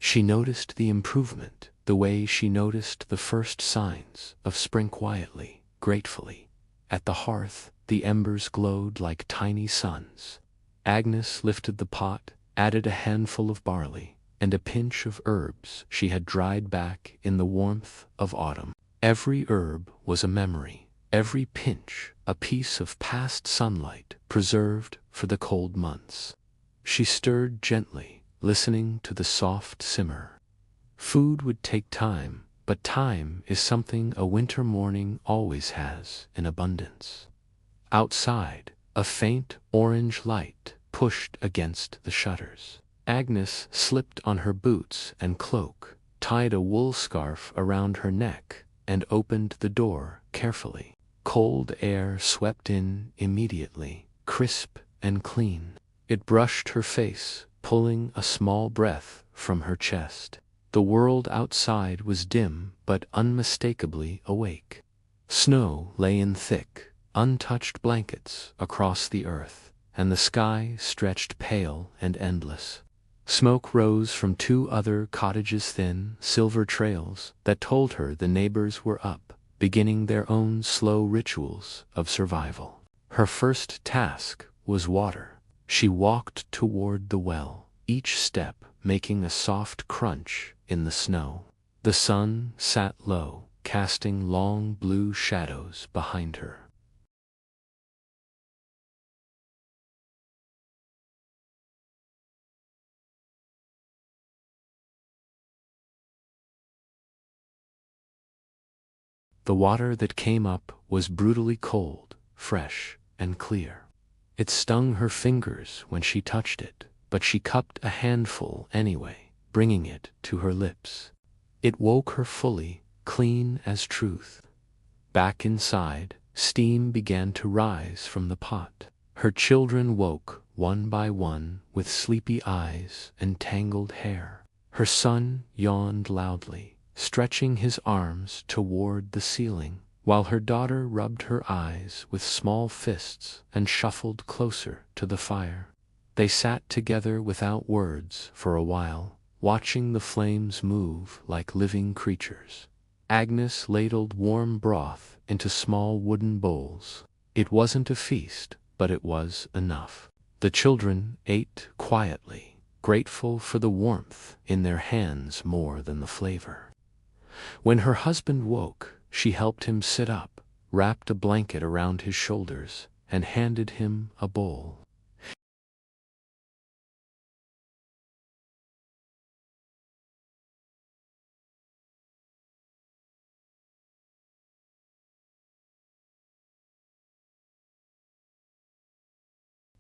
She noticed the improvement, the way she noticed the first signs of spring quietly, gratefully. At the hearth, the embers glowed like tiny suns. Agnes lifted the pot, added a handful of barley, and a pinch of herbs she had dried back in the warmth of autumn. Every herb was a memory, every pinch a piece of past sunlight preserved for the cold months. She stirred gently, listening to the soft simmer. Food would take time, but time is something a winter morning always has in abundance. Outside, a faint orange light pushed against the shutters. Agnes slipped on her boots and cloak, tied a wool scarf around her neck, and opened the door carefully. Cold air swept in immediately, crisp and clean. It brushed her face, pulling a small breath from her chest. The world outside was dim but unmistakably awake. Snow lay in thick, untouched blankets across the earth, and the sky stretched pale and endless. Smoke rose from 2 other cottages, thin, silver trails that told her the neighbors were up, beginning their own slow rituals of survival. Her first task was water. She walked toward the well, each step making a soft crunch in the snow. The sun sat low, casting long blue shadows behind her. The water that came up was brutally cold, fresh, and clear. It stung her fingers when she touched it, but she cupped a handful anyway, bringing it to her lips. It woke her fully, clean as truth. Back inside, steam began to rise from the pot. Her children woke, one by one, with sleepy eyes and tangled hair. Her son yawned loudly, stretching his arms toward the ceiling, while her daughter rubbed her eyes with small fists and shuffled closer to the fire. They sat together without words for a while, watching the flames move like living creatures. Agnes ladled warm broth into small wooden bowls. It wasn't a feast, but it was enough. The children ate quietly, grateful for the warmth in their hands more than the flavor. When her husband woke, she helped him sit up, wrapped a blanket around his shoulders, and handed him a bowl.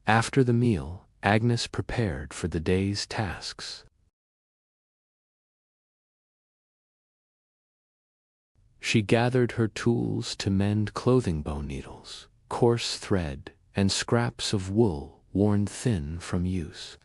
After the meal, Agnes prepared for the day's tasks. She gathered her tools to mend clothing bone needles, coarse thread, and scraps of wool worn thin from use.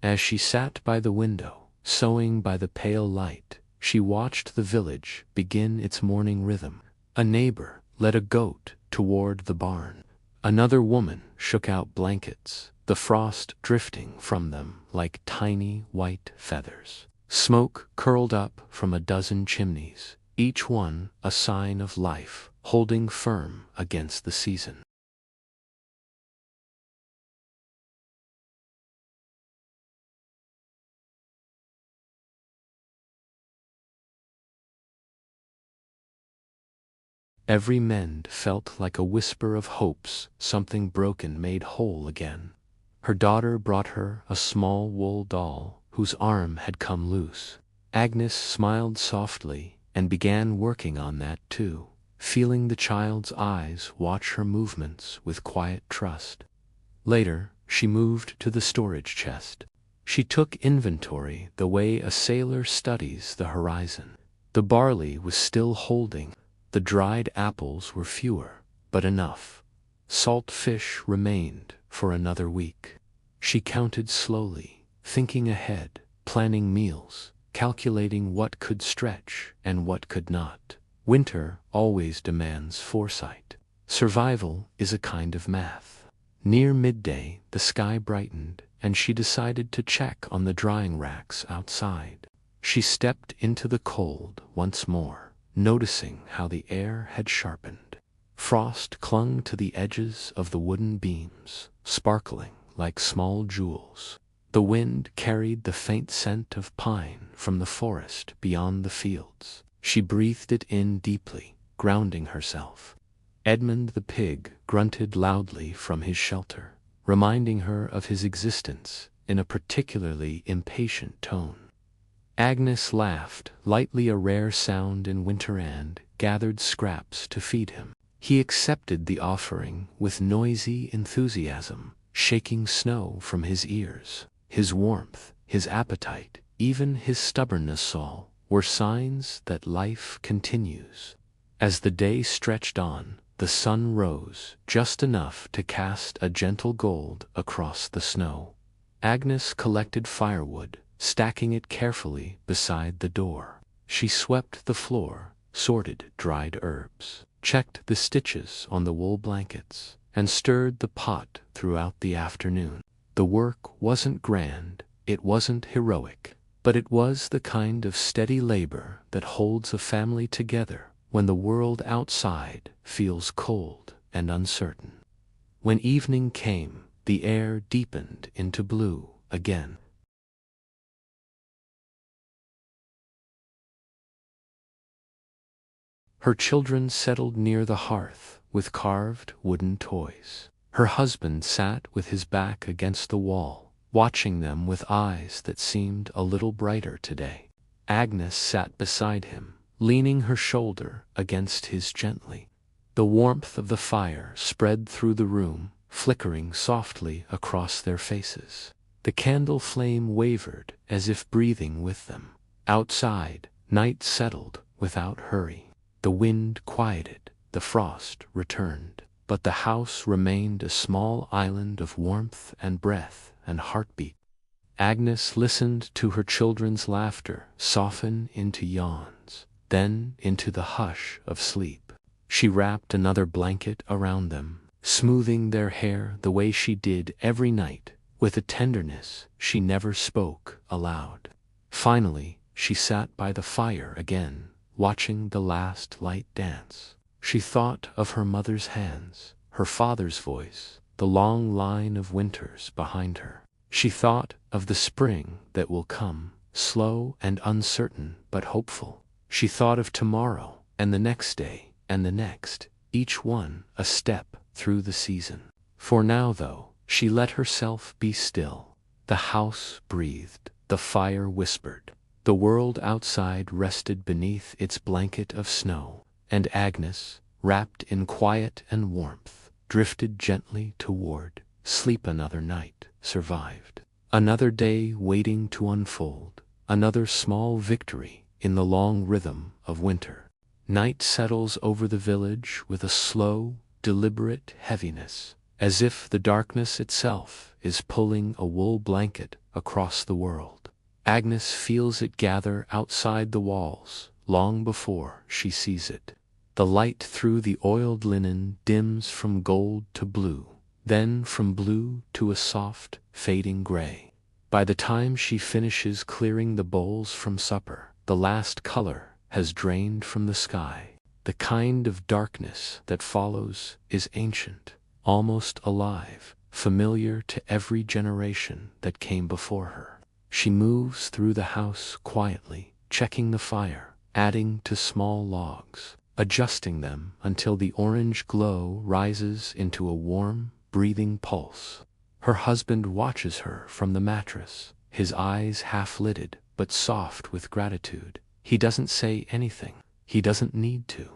As she sat by the window, sewing by the pale light, she watched the village begin its morning rhythm. A neighbor led a goat toward the barn. Another woman shook out blankets, the frost drifting from them like tiny white feathers. Smoke curled up from a dozen chimneys, each one a sign of life, holding firm against the season. Every mend felt like a whisper of hopes, something broken made whole again. Her daughter brought her a small wool doll whose arm had come loose. Agnes smiled softly and began working on that too, feeling the child's eyes watch her movements with quiet trust. Later, she moved to the storage chest. She took inventory the way a sailor studies the horizon. The barley was still holding. The dried apples were fewer, but enough. Salt fish remained for another week. She counted slowly, thinking ahead, planning meals, calculating what could stretch and what could not. Winter always demands foresight. Survival is a kind of math. Near midday, the sky brightened, and she decided to check on the drying racks outside. She stepped into the cold once more, noticing how the air had sharpened. Frost clung to the edges of the wooden beams, sparkling like small jewels. The wind carried the faint scent of pine from the forest beyond the fields. She breathed it in deeply, grounding herself. Edmund the pig grunted loudly from his shelter, reminding her of his existence in a particularly impatient tone. Agnes laughed, lightly, a rare sound in winter, and gathered scraps to feed him. He accepted the offering with noisy enthusiasm, shaking snow from his ears. His warmth, his appetite, even his stubbornness all were signs that life continues. As the day stretched on, the sun rose just enough to cast a gentle gold across the snow. Agnes collected firewood, stacking it carefully beside the door. She swept the floor, sorted dried herbs, checked the stitches on the wool blankets, and stirred the pot throughout the afternoon. The work wasn't grand, it wasn't heroic, but it was the kind of steady labor that holds a family together when the world outside feels cold and uncertain. When evening came, the air deepened into blue again. Her children settled near the hearth with carved wooden toys. Her husband sat with his back against the wall, watching them with eyes that seemed a little brighter today. Agnes sat beside him, leaning her shoulder against his gently. The warmth of the fire spread through the room, flickering softly across their faces. The candle flame wavered as if breathing with them. Outside, night settled without hurry. The wind quieted, the frost returned, but the house remained a small island of warmth and breath and heartbeat. Agnes listened to her children's laughter soften into yawns, then into the hush of sleep. She wrapped another blanket around them, smoothing their hair the way she did every night, with a tenderness she never spoke aloud. Finally, she sat by the fire again, watching the last light dance. She thought of her mother's hands, her father's voice, the long line of winters behind her. She thought of the spring that will come, slow and uncertain but hopeful. She thought of tomorrow, and the next day, and the next, each one a step through the season. For now, though, she let herself be still. The house breathed, the fire whispered. The world outside rested beneath its blanket of snow, and Agnes, wrapped in quiet and warmth, drifted gently toward sleep. Another night survived. Another day waiting to unfold, another small victory in the long rhythm of winter. Night settles over the village with a slow, deliberate heaviness, as if the darkness itself is pulling a wool blanket across the world. Agnes feels it gather outside the walls long before she sees it. The light through the oiled linen dims from gold to blue, then from blue to a soft, fading gray. By the time she finishes clearing the bowls from supper, the last color has drained from the sky. The kind of darkness that follows is ancient, almost alive, familiar to every generation that came before her. She moves through the house quietly, checking the fire, adding to small logs, adjusting them until the orange glow rises into a warm, breathing pulse. Her husband watches her from the mattress, his eyes half-lidded but soft with gratitude. He doesn't say anything. He doesn't need to.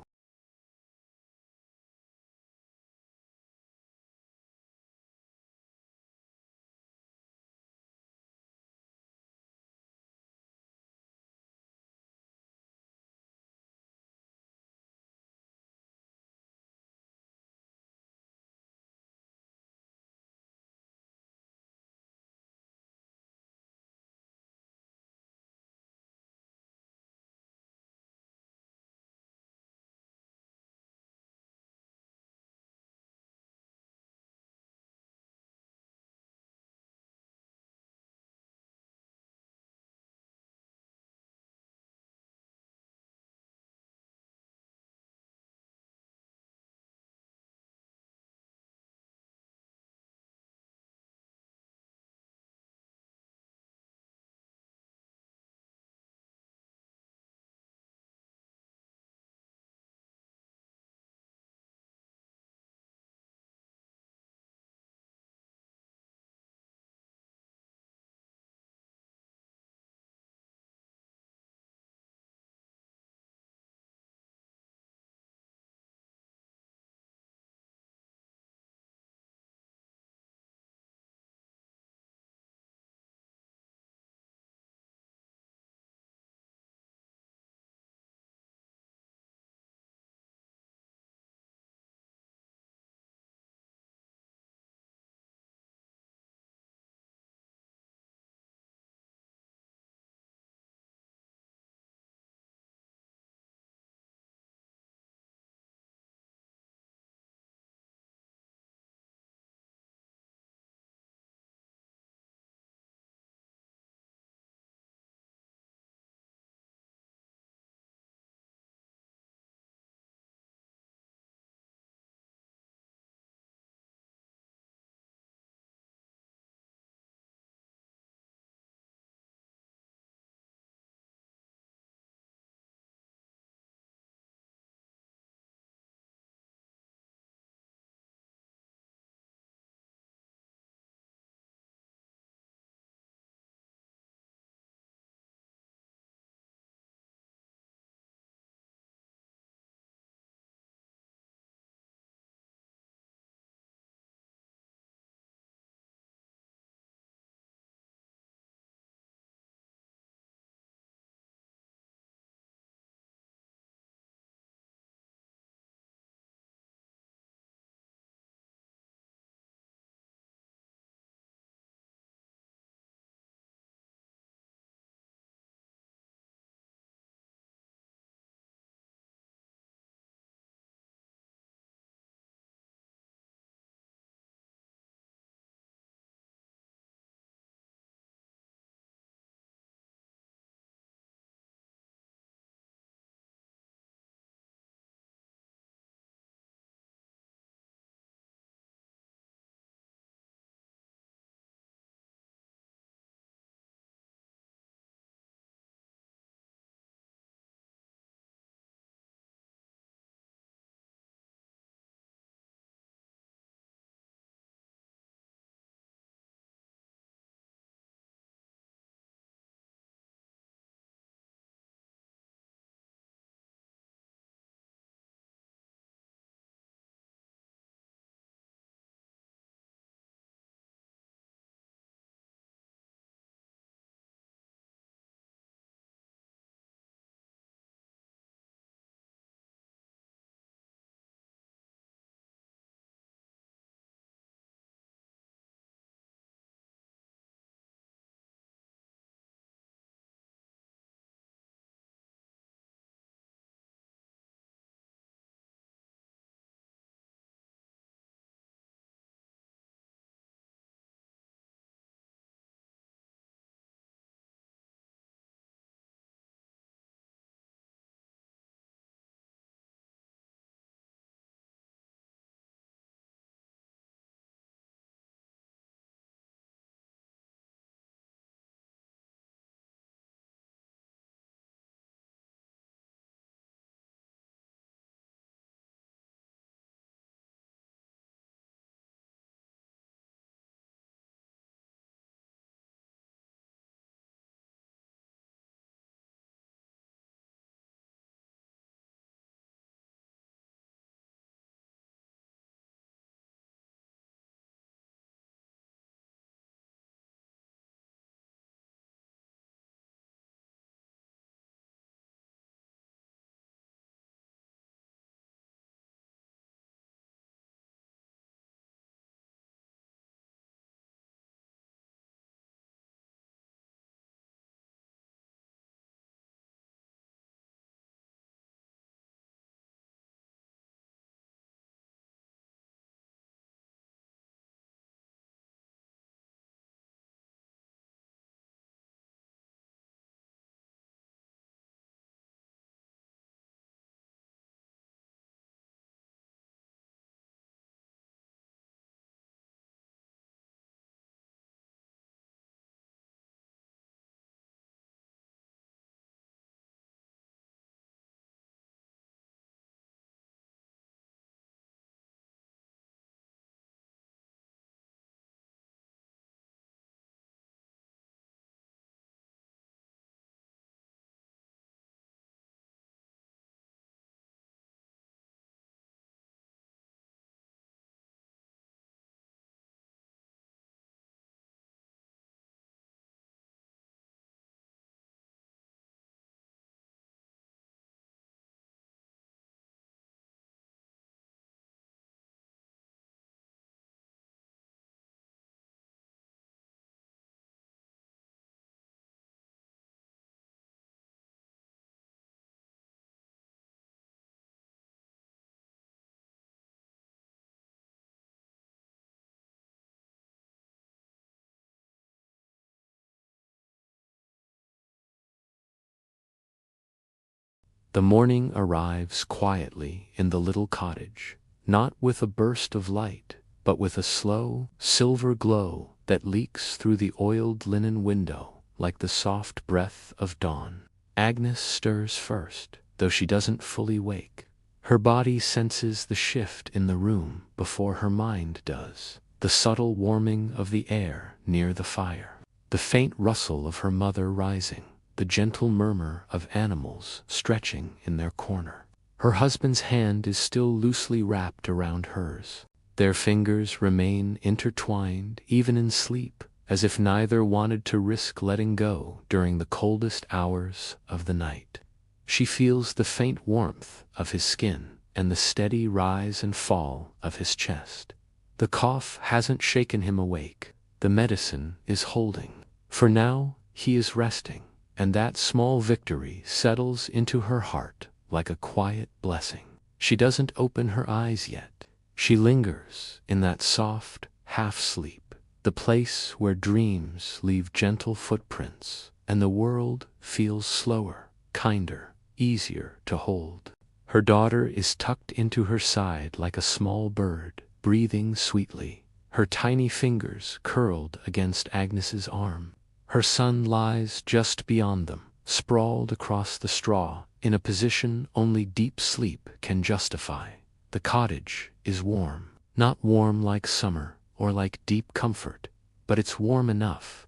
The morning arrives quietly in the little cottage, not with a burst of light, but with a slow, silver glow that leaks through the oiled linen window like the soft breath of dawn. Agnes stirs first, though she doesn't fully wake. Her body senses the shift in the room before her mind does, the subtle warming of the air near the fire, the faint rustle of her mother rising, the gentle murmur of animals stretching in their corner. Her husband's hand is still loosely wrapped around hers. Their fingers remain intertwined even in sleep, as if neither wanted to risk letting go during the coldest hours of the night. She feels the faint warmth of his skin and the steady rise and fall of his chest. The cough hasn't shaken him awake. The medicine is holding. For now, he is resting, and that small victory settles into her heart like a quiet blessing. She doesn't open her eyes yet. She lingers in that soft half-sleep, the place where dreams leave gentle footprints and the world feels slower, kinder, easier to hold. Her daughter is tucked into her side like a small bird, breathing sweetly, her tiny fingers curled against Agnes's arm. Her son lies just beyond them, sprawled across the straw, in a position only deep sleep can justify. The cottage is warm, not warm like summer or like deep comfort, but it's warm enough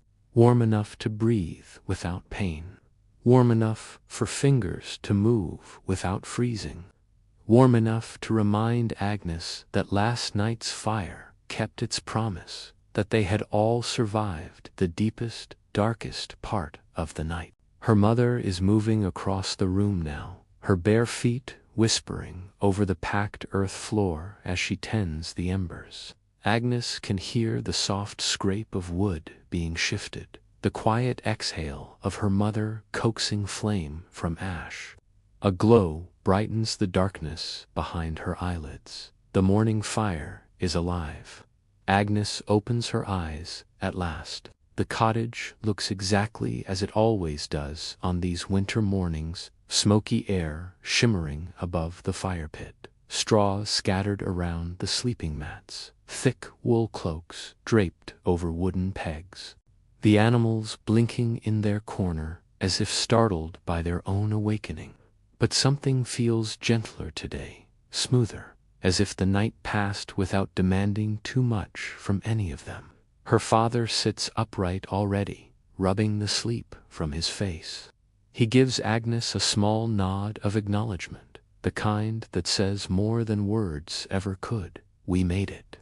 to breathe without pain, warm enough for fingers to move without freezing, warm enough to remind Agnes that last night's fire kept its promise, that they had all survived the deepest, darkest part of the night. Her mother is moving across the room now, her bare feet whispering over the packed earth floor as she tends the embers. Agnes can hear the soft scrape of wood being shifted, the quiet exhale of her mother coaxing flame from ash. A glow brightens the darkness behind her eyelids. The morning fire is alive. Agnes opens her eyes at last. The cottage looks exactly as it always does on these winter mornings, smoky air shimmering above the fire pit, straw scattered around the sleeping mats, thick wool cloaks draped over wooden pegs. The animals blinking in their corner as if startled by their own awakening. But something feels gentler today, smoother, as if the night passed without demanding too much from any of them. Her father sits upright already, rubbing the sleep from his face. He gives Agnes a small nod of acknowledgement, the kind that says more than words ever could. We made it.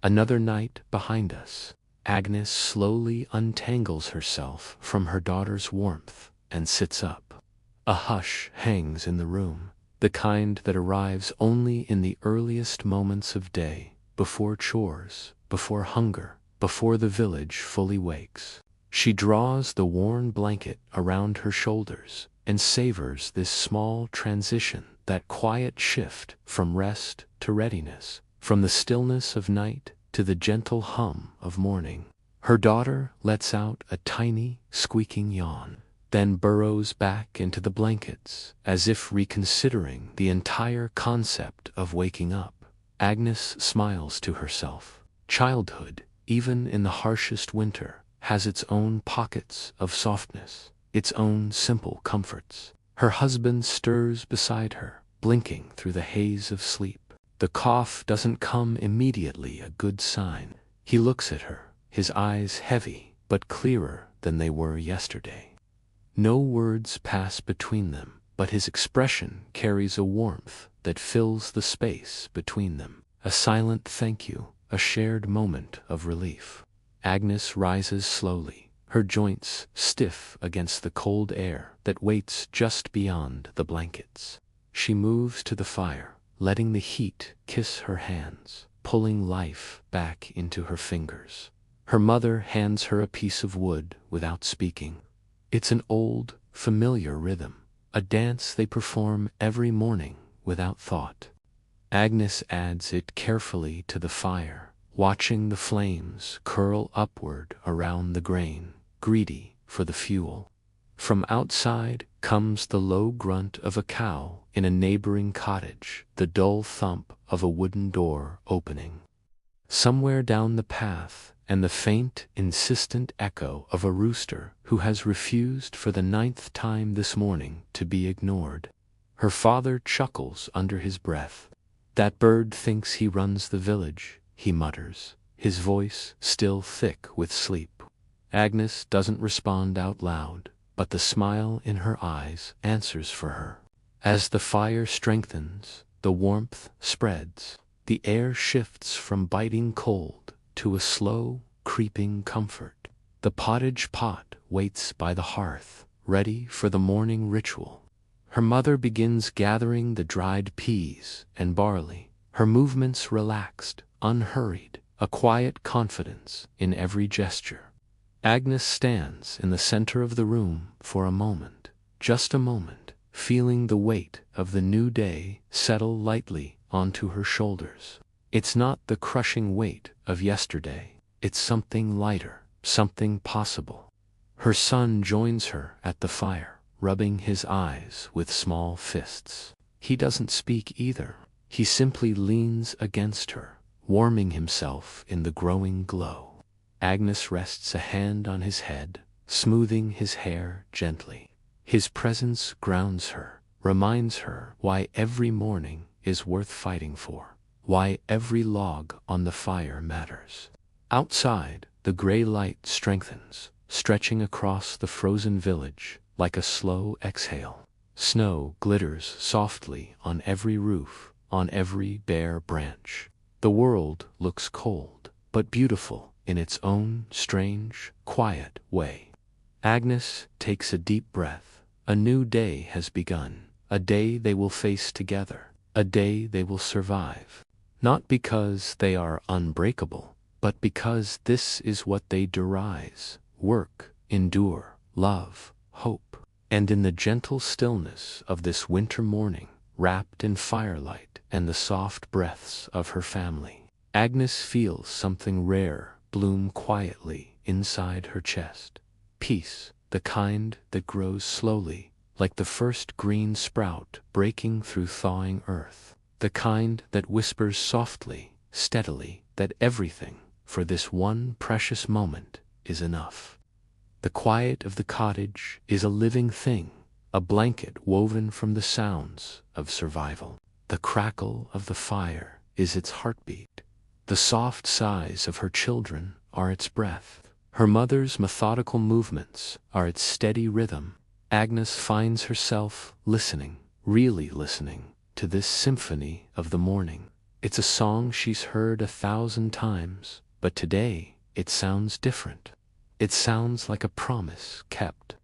Another night behind us. Agnes slowly untangles herself from her daughter's warmth and sits up. A hush hangs in the room, the kind that arrives only in the earliest moments of day, before chores, before hunger, before the village fully wakes. She draws the worn blanket around her shoulders and savors this small transition, that quiet shift from rest to readiness, from the stillness of night to the gentle hum of morning. Her daughter lets out a tiny, squeaking yawn, then burrows back into the blankets, as if reconsidering the entire concept of waking up. Agnes smiles to herself. Childhood, even in the harshest winter, has its own pockets of softness, its own simple comforts. Her husband stirs beside her, blinking through the haze of sleep. The cough doesn't come immediately, a good sign. He looks at her, his eyes heavy but clearer than they were yesterday. No words pass between them, but his expression carries a warmth that fills the space between them. A silent thank you, a shared moment of relief. Agnes rises slowly, her joints stiff against the cold air that waits just beyond the blankets. She moves to the fire, letting the heat kiss her hands, pulling life back into her fingers. Her mother hands her a piece of wood without speaking. It's an old, familiar rhythm, a dance they perform every morning without thought. Agnes adds it carefully to the fire, watching the flames curl upward around the grain, greedy for the fuel. From outside comes the low grunt of a cow in a neighboring cottage, the dull thump of a wooden door opening somewhere down the path, and the faint, insistent echo of a rooster who has refused for the 9th time this morning to be ignored. Her father chuckles under his breath. "That bird thinks he runs the village," he mutters, his voice still thick with sleep. Agnes doesn't respond out loud, but the smile in her eyes answers for her. As the fire strengthens, the warmth spreads. The air shifts from biting cold to a slow, creeping comfort. The pottage pot waits by the hearth, ready for the morning ritual. Her mother begins gathering the dried peas and barley, her movements relaxed, unhurried, a quiet confidence in every gesture. Agnes stands in the center of the room for a moment, just a moment, feeling the weight of the new day settle lightly onto her shoulders. It's not the crushing weight of yesterday, it's something lighter, something possible. Her son joins her at the fire, rubbing his eyes with small fists. He doesn't speak either. He simply leans against her, warming himself in the growing glow. Agnes rests a hand on his head, smoothing his hair gently. His presence grounds her, reminds her why every morning is worth fighting for, why every log on the fire matters. Outside, the gray light strengthens, stretching across the frozen village like a slow exhale. Snow glitters softly on every roof, on every bare branch. The world looks cold, but beautiful in its own strange, quiet way. Agnes takes a deep breath. A new day has begun, a day they will face together, a day they will survive. Not because they are unbreakable, but because this is what they derize: work, endure, love, hope. And in the gentle stillness of this winter morning, wrapped in firelight and the soft breaths of her family, Agnes feels something rare bloom quietly inside her chest. Peace, the kind that grows slowly, like the first green sprout breaking through thawing earth. The kind that whispers softly, steadily, that everything, for this one precious moment, is enough. The quiet of the cottage is a living thing, a blanket woven from the sounds of survival. The crackle of the fire is its heartbeat. The soft sighs of her children are its breath. Her mother's methodical movements are its steady rhythm. Agnes finds herself listening, really listening, to this symphony of the morning. It's a song she's heard 1,000 times, but today it sounds different. It sounds like a promise kept.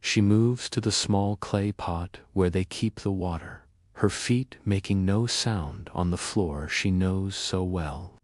She moves to the small clay pot where they keep the water, her feet making no sound on the floor she knows so well.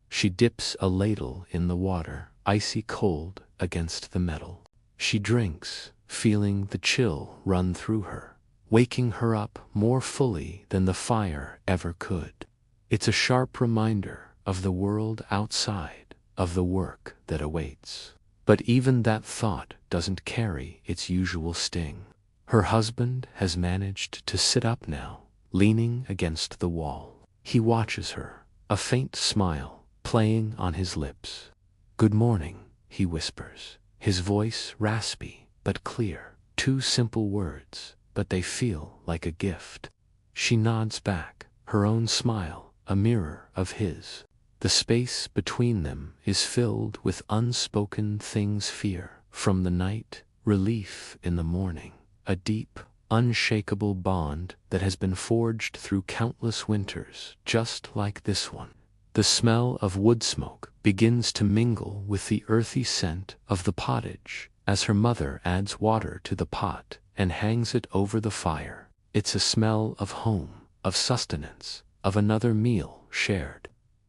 She dips a ladle in the water, icy cold against the metal. She drinks, feeling the chill run through her, waking her up more fully than the fire ever could. It's a sharp reminder of the world outside, of the work that awaits. But even that thought doesn't carry its usual sting. Her husband has managed to sit up now, leaning against the wall. He watches her, a faint smile playing on his lips. "Good morning," he whispers, his voice raspy but clear. 2 simple words, but they feel like a gift. She nods back, her own smile a mirror of his. The space between them is filled with unspoken things: fear from the night, relief in the morning, a deep, unshakable bond that has been forged through countless winters, just like this one. The smell of wood smoke begins to mingle with the earthy scent of the pottage as her mother adds water to the pot and hangs it over the fire. It's a smell of home, of sustenance, of another meal shared.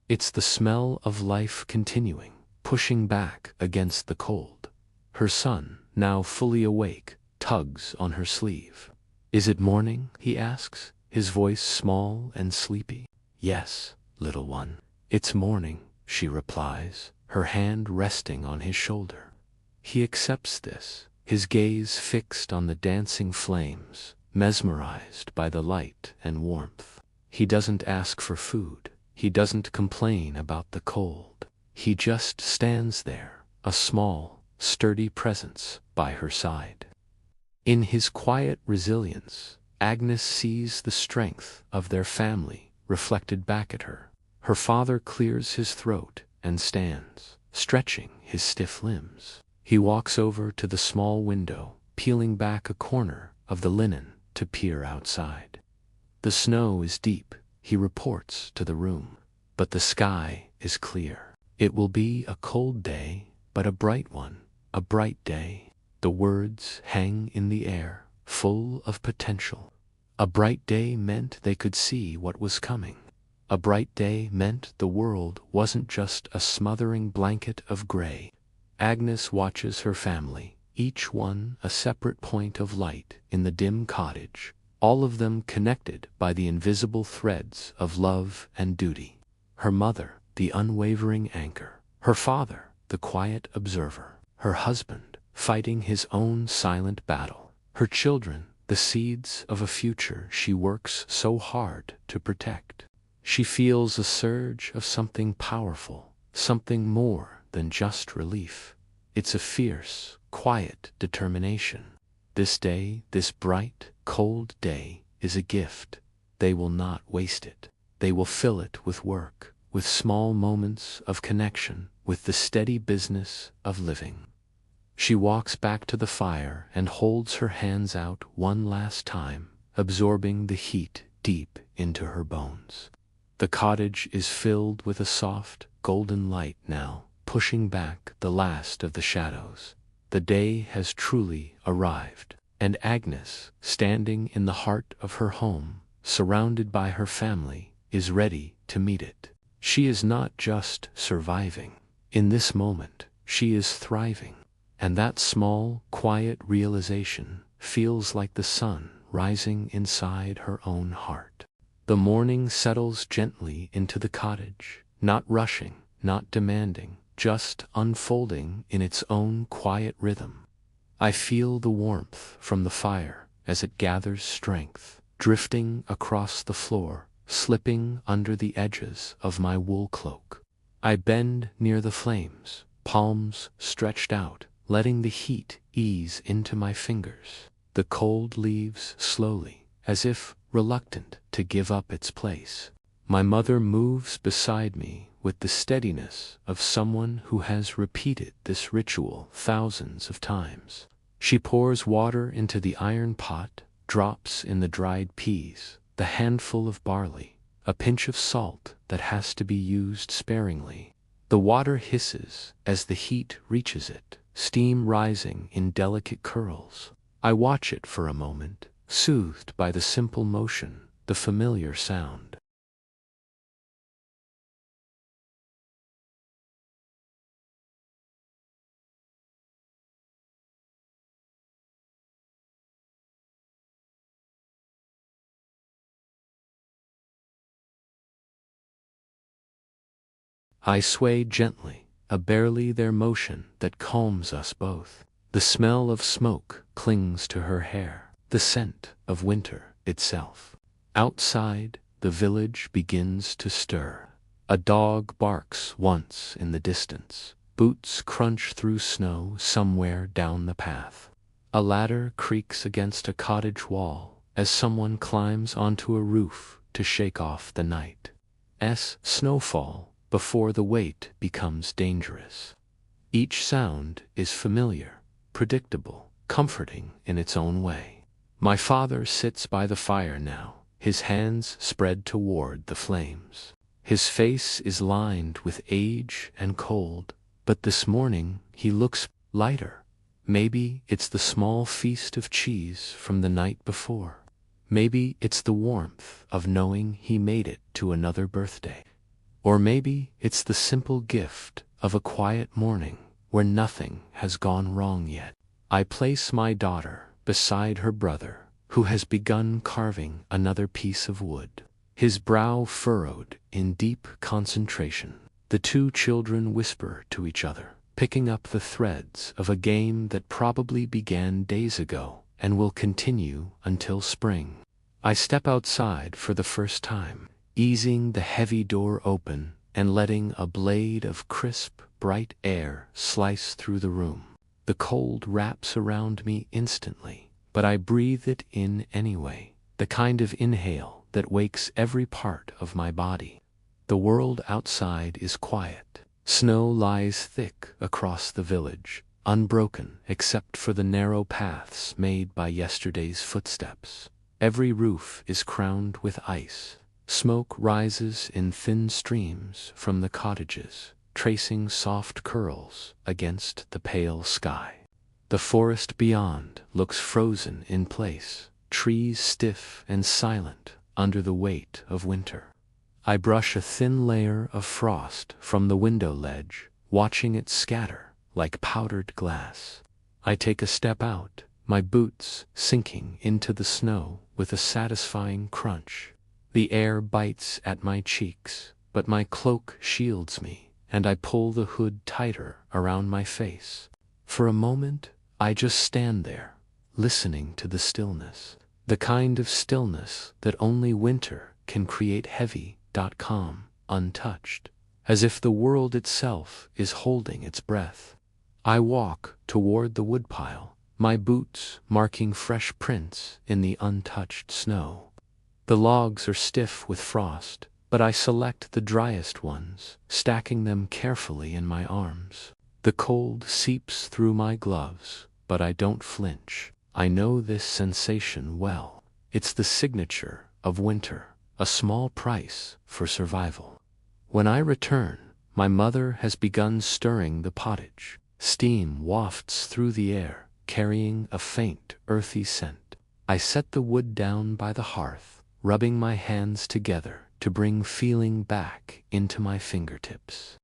It's the smell of life continuing, pushing back against the cold. Her son, now fully awake, tugs on her sleeve. "Is it morning?" he asks, his voice small and sleepy. "Yes, little one, it's morning," she replies, her hand resting on his shoulder. He accepts this, his gaze fixed on the dancing flames, mesmerized by the light and warmth. He doesn't ask for food. He doesn't complain about the cold. He just stands there, a small, sturdy presence by her side. In his quiet resilience, Agnes sees the strength of their family reflected back at her. Her father clears his throat and stands, stretching his stiff limbs. He walks over to the small window, peeling back a corner of the linen to peer outside. The snow is deep, he reports to the room, but the sky is clear. It will be a cold day, but a bright one, a bright day. The words hang in the air, full of potential. A bright day meant they could see what was coming. A bright day meant the world wasn't just a smothering blanket of gray. Agnes watches her family, each one a separate point of light in the dim cottage, all of them connected by the invisible threads of love and duty. Her mother, the unwavering anchor. Her father, the quiet observer. Her husband, fighting his own silent battle. Her children, the seeds of a future she works so hard to protect. She feels a surge of something powerful, something more than just relief. It's a fierce, quiet determination. This day, this bright, cold day, is a gift. They will not waste it. They will fill it with work, with small moments of connection, with the steady business of living. She walks back to the fire and holds her hands out one last time, absorbing the heat deep into her bones. The cottage is filled with a soft, golden light now, pushing back the last of the shadows. The day has truly arrived, and Agnes, standing in the heart of her home, surrounded by her family, is ready to meet it. She is not just surviving. In this moment, she is thriving. And that small, quiet realization feels like the sun rising inside her own heart. The morning settles gently into the cottage, not rushing, not demanding, just unfolding in its own quiet rhythm. I feel the warmth from the fire as it gathers strength, drifting across the floor, slipping under the edges of my wool cloak. I bend near the flames, palms stretched out, letting the heat ease into my fingers. The cold leaves slowly, as if reluctant to give up its place. My mother moves beside me with the steadiness of someone who has repeated this ritual thousands of times. She pours water into the iron pot, drops in the dried peas, the handful of barley, a pinch of salt that has to be used sparingly. The water hisses as the heat reaches it, steam rising in delicate curls. I watch it for a moment, soothed by the simple motion, the familiar sound. I sway gently, a barely there motion that calms us both. The smell of smoke clings to her hair, the scent of winter itself. Outside, the village begins to stir. A dog barks once in the distance. Boots crunch through snow somewhere down the path. A ladder creaks against a cottage wall as someone climbs onto a roof to shake off the night's snowfall before the weight becomes dangerous. Each sound is familiar, predictable, comforting in its own way. My father sits by the fire now, his hands spread toward the flames. His face is lined with age and cold, but this morning he looks lighter. Maybe it's the small feast of cheese from the night before. Maybe it's the warmth of knowing he made it to another birthday. Or maybe it's the simple gift of a quiet morning where nothing has gone wrong yet. I place my daughter beside her brother, who has begun carving another piece of wood, his brow furrowed in deep concentration. The two children whisper to each other, picking up the threads of a game that probably began days ago and will continue until spring. I step outside for the first time, easing the heavy door open and letting a blade of crisp, bright air slice through the room. The cold wraps around me instantly, but I breathe it in anyway, the kind of inhale that wakes every part of my body. The world outside is quiet. Snow lies thick across the village, unbroken except for the narrow paths made by yesterday's footsteps. Every roof is crowned with ice. Smoke rises in thin streams from the cottages, tracing soft curls against the pale sky. The forest beyond looks frozen in place, trees stiff and silent under the weight of winter. I brush a thin layer of frost from the window ledge, watching it scatter like powdered glass. I take a step out, my boots sinking into the snow with a satisfying crunch. The air bites at my cheeks, but my cloak shields me, and I pull the hood tighter around my face. For a moment, I just stand there, listening to the stillness, the kind of stillness that only winter can create, heavy, calm, untouched, as if the world itself is holding its breath. I walk toward the woodpile, my boots marking fresh prints in the untouched snow. The logs are stiff with frost, but I select the driest ones, stacking them carefully in my arms. The cold seeps through my gloves, but I don't flinch. I know this sensation well. It's the signature of winter, a small price for survival. When I return, my mother has begun stirring the pottage. Steam wafts through the air, carrying a faint, earthy scent. I set the wood down by the hearth, rubbing my hands together to bring feeling back into my fingertips.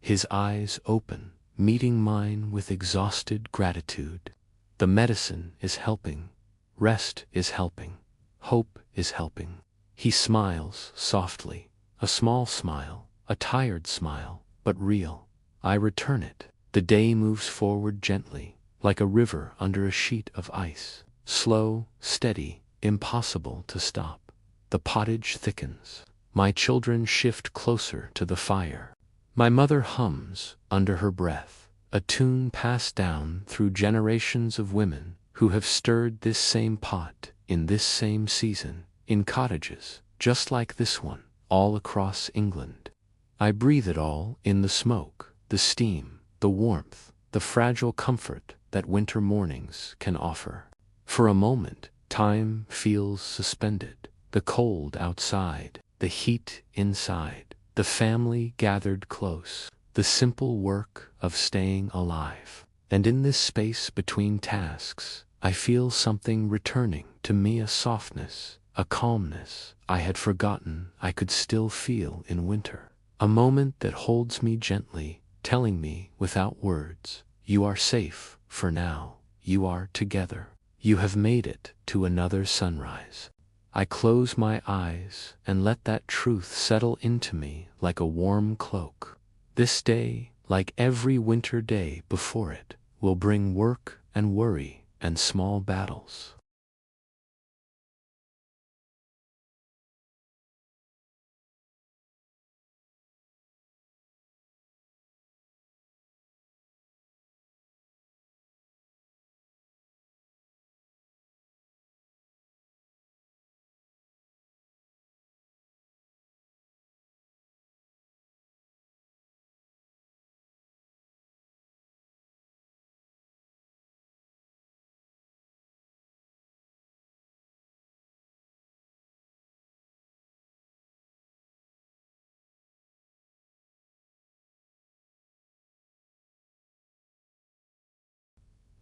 His eyes open, meeting mine with exhausted gratitude. The medicine is helping. Rest is helping. Hope is helping. He smiles softly, a small smile, a tired smile, but real. I return it. The day moves forward gently, like a river under a sheet of ice. Slow, steady, impossible to stop. The pottage thickens. My children shift closer to the fire. My mother hums under her breath, a tune passed down through generations of women who have stirred this same pot in this same season, in cottages just like this one, all across England. I breathe it all in, the smoke, the steam, the warmth, the fragile comfort that winter mornings can offer. For a moment, time feels suspended. The cold outside, the heat inside, the family gathered close, the simple work of staying alive. And in this space between tasks, I feel something returning to me, a softness, a calmness I had forgotten I could still feel in winter. A moment that holds me gently, telling me without words, you are safe for now, you are together, you have made it to another sunrise. I close my eyes and let that truth settle into me like a warm cloak. This day, like every winter day before it, will bring work and worry and small battles.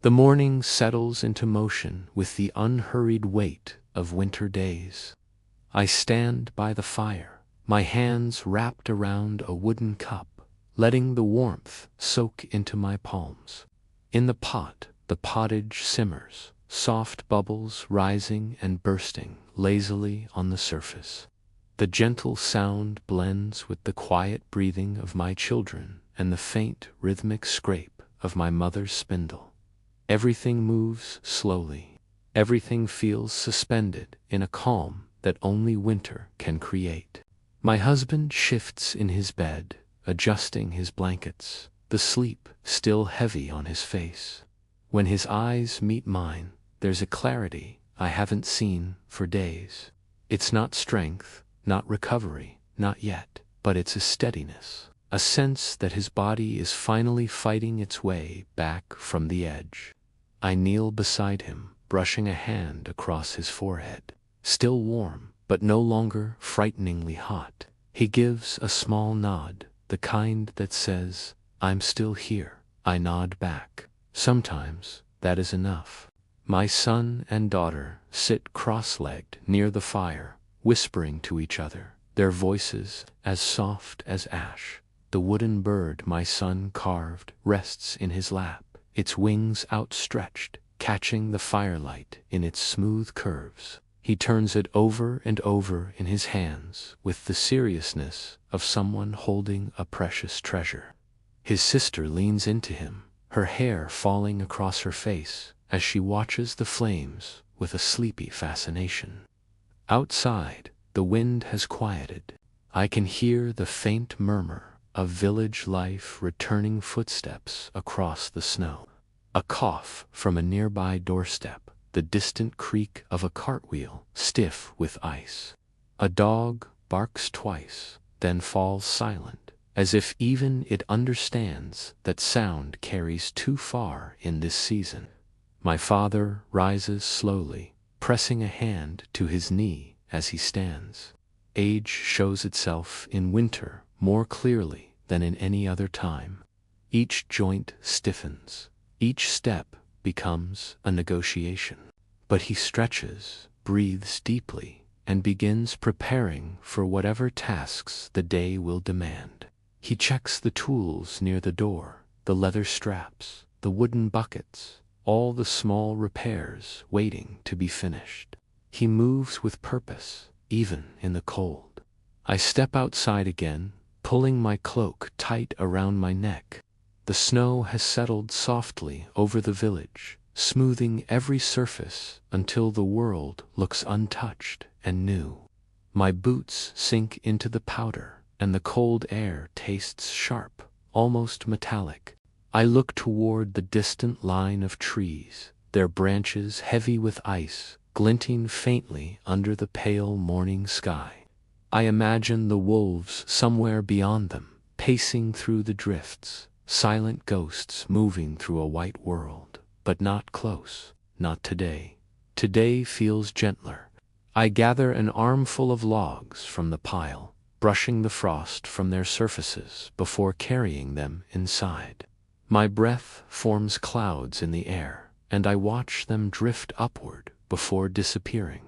The morning settles into motion with the unhurried weight of winter days. I stand by the fire, my hands wrapped around a wooden cup, letting the warmth soak into my palms. In the pot, the pottage simmers, soft bubbles rising and bursting lazily on the surface. The gentle sound blends with the quiet breathing of my children and the faint rhythmic scrape of my mother's spindle. Everything moves slowly. Everything feels suspended in a calm that only winter can create. My husband shifts in his bed, adjusting his blankets, the sleep still heavy on his face. When his eyes meet mine, there's a clarity I haven't seen for days. It's not strength, not recovery, not yet, but it's a steadiness, a sense that his body is finally fighting its way back from the edge. I kneel beside him, brushing a hand across his forehead. Still warm, but no longer frighteningly hot. He gives a small nod, the kind that says, "I'm still here." I nod back. Sometimes that is enough. My son and daughter sit cross-legged near the fire, whispering to each other, their voices as soft as ash. The wooden bird my son carved rests in his lap, its wings outstretched, catching the firelight in its smooth curves. He turns it over and over in his hands with the seriousness of someone holding a precious treasure. His sister leans into him, her hair falling across her face as she watches the flames with a sleepy fascination. Outside, the wind has quieted. I can hear the faint murmur of village life returning footsteps across the snow. A cough from a nearby doorstep, the distant creak of a cartwheel stiff with ice. A dog barks twice, then falls silent, as if even it understands that sound carries too far in this season. My father rises slowly, pressing a hand to his knee as he stands. Age shows itself in winter more clearly than in any other time. Each joint stiffens. Each step becomes a negotiation. But he stretches, breathes deeply, and begins preparing for whatever tasks the day will demand. He checks the tools near the door, the leather straps, the wooden buckets, all the small repairs waiting to be finished. He moves with purpose, even in the cold. I step outside again, pulling my cloak tight around my neck. The snow has settled softly over the village, smoothing every surface until the world looks untouched and new. My boots sink into the powder, and the cold air tastes sharp, almost metallic. I look toward the distant line of trees, their branches heavy with ice, glinting faintly under the pale morning sky. I imagine the wolves somewhere beyond them, pacing through the drifts, silent ghosts moving through a white world. But not close, not today. Today feels gentler. I gather an armful of logs from the pile, brushing the frost from their surfaces before carrying them inside. My breath forms clouds in the air, and I watch them drift upward before disappearing.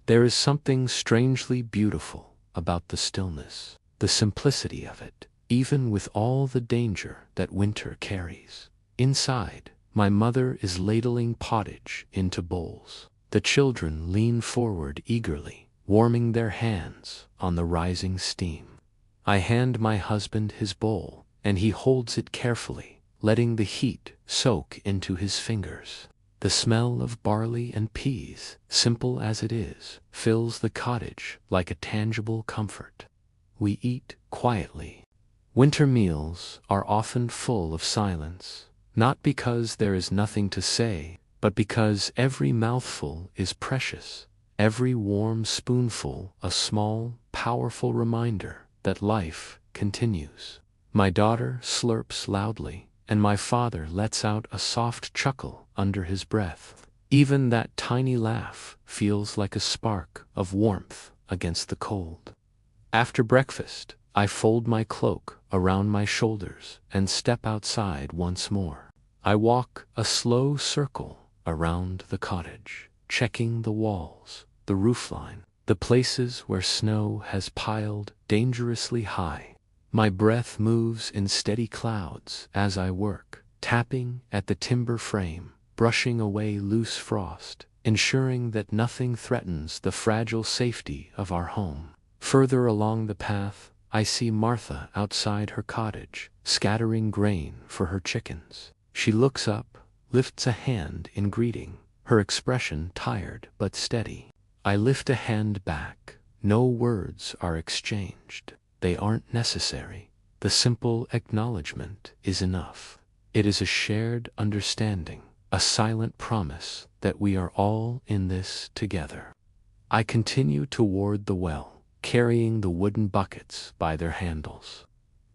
There is something strangely beautiful about the stillness, the simplicity of it, even with all the danger that winter carries. Inside, my mother is ladling pottage into bowls. The children lean forward eagerly, warming their hands on the rising steam. I hand my husband his bowl, and he holds it carefully, letting the heat soak into his fingers. The smell of barley and peas, simple as it is, fills the cottage like a tangible comfort. We eat quietly. Winter meals are often full of silence. Not because there is nothing to say, but because every mouthful is precious, every warm spoonful a small, powerful reminder that life continues. My daughter slurps loudly, and my father lets out a soft chuckle under his breath. Even that tiny laugh feels like a spark of warmth against the cold. After breakfast, I fold my cloak around my shoulders and step outside once more. I walk a slow circle around the cottage, checking the walls, the roofline, the places where snow has piled dangerously high. My breath moves in steady clouds as I work, tapping at the timber frame, brushing away loose frost, ensuring that nothing threatens the fragile safety of our home. Further along the path, I see Martha outside her cottage, scattering grain for her chickens. She looks up, lifts a hand in greeting, her expression tired but steady. I lift a hand back. No words are exchanged. They aren't necessary. The simple acknowledgement is enough. It is a shared understanding, a silent promise that we are all in this together. I continue toward the well, carrying the wooden buckets by their handles.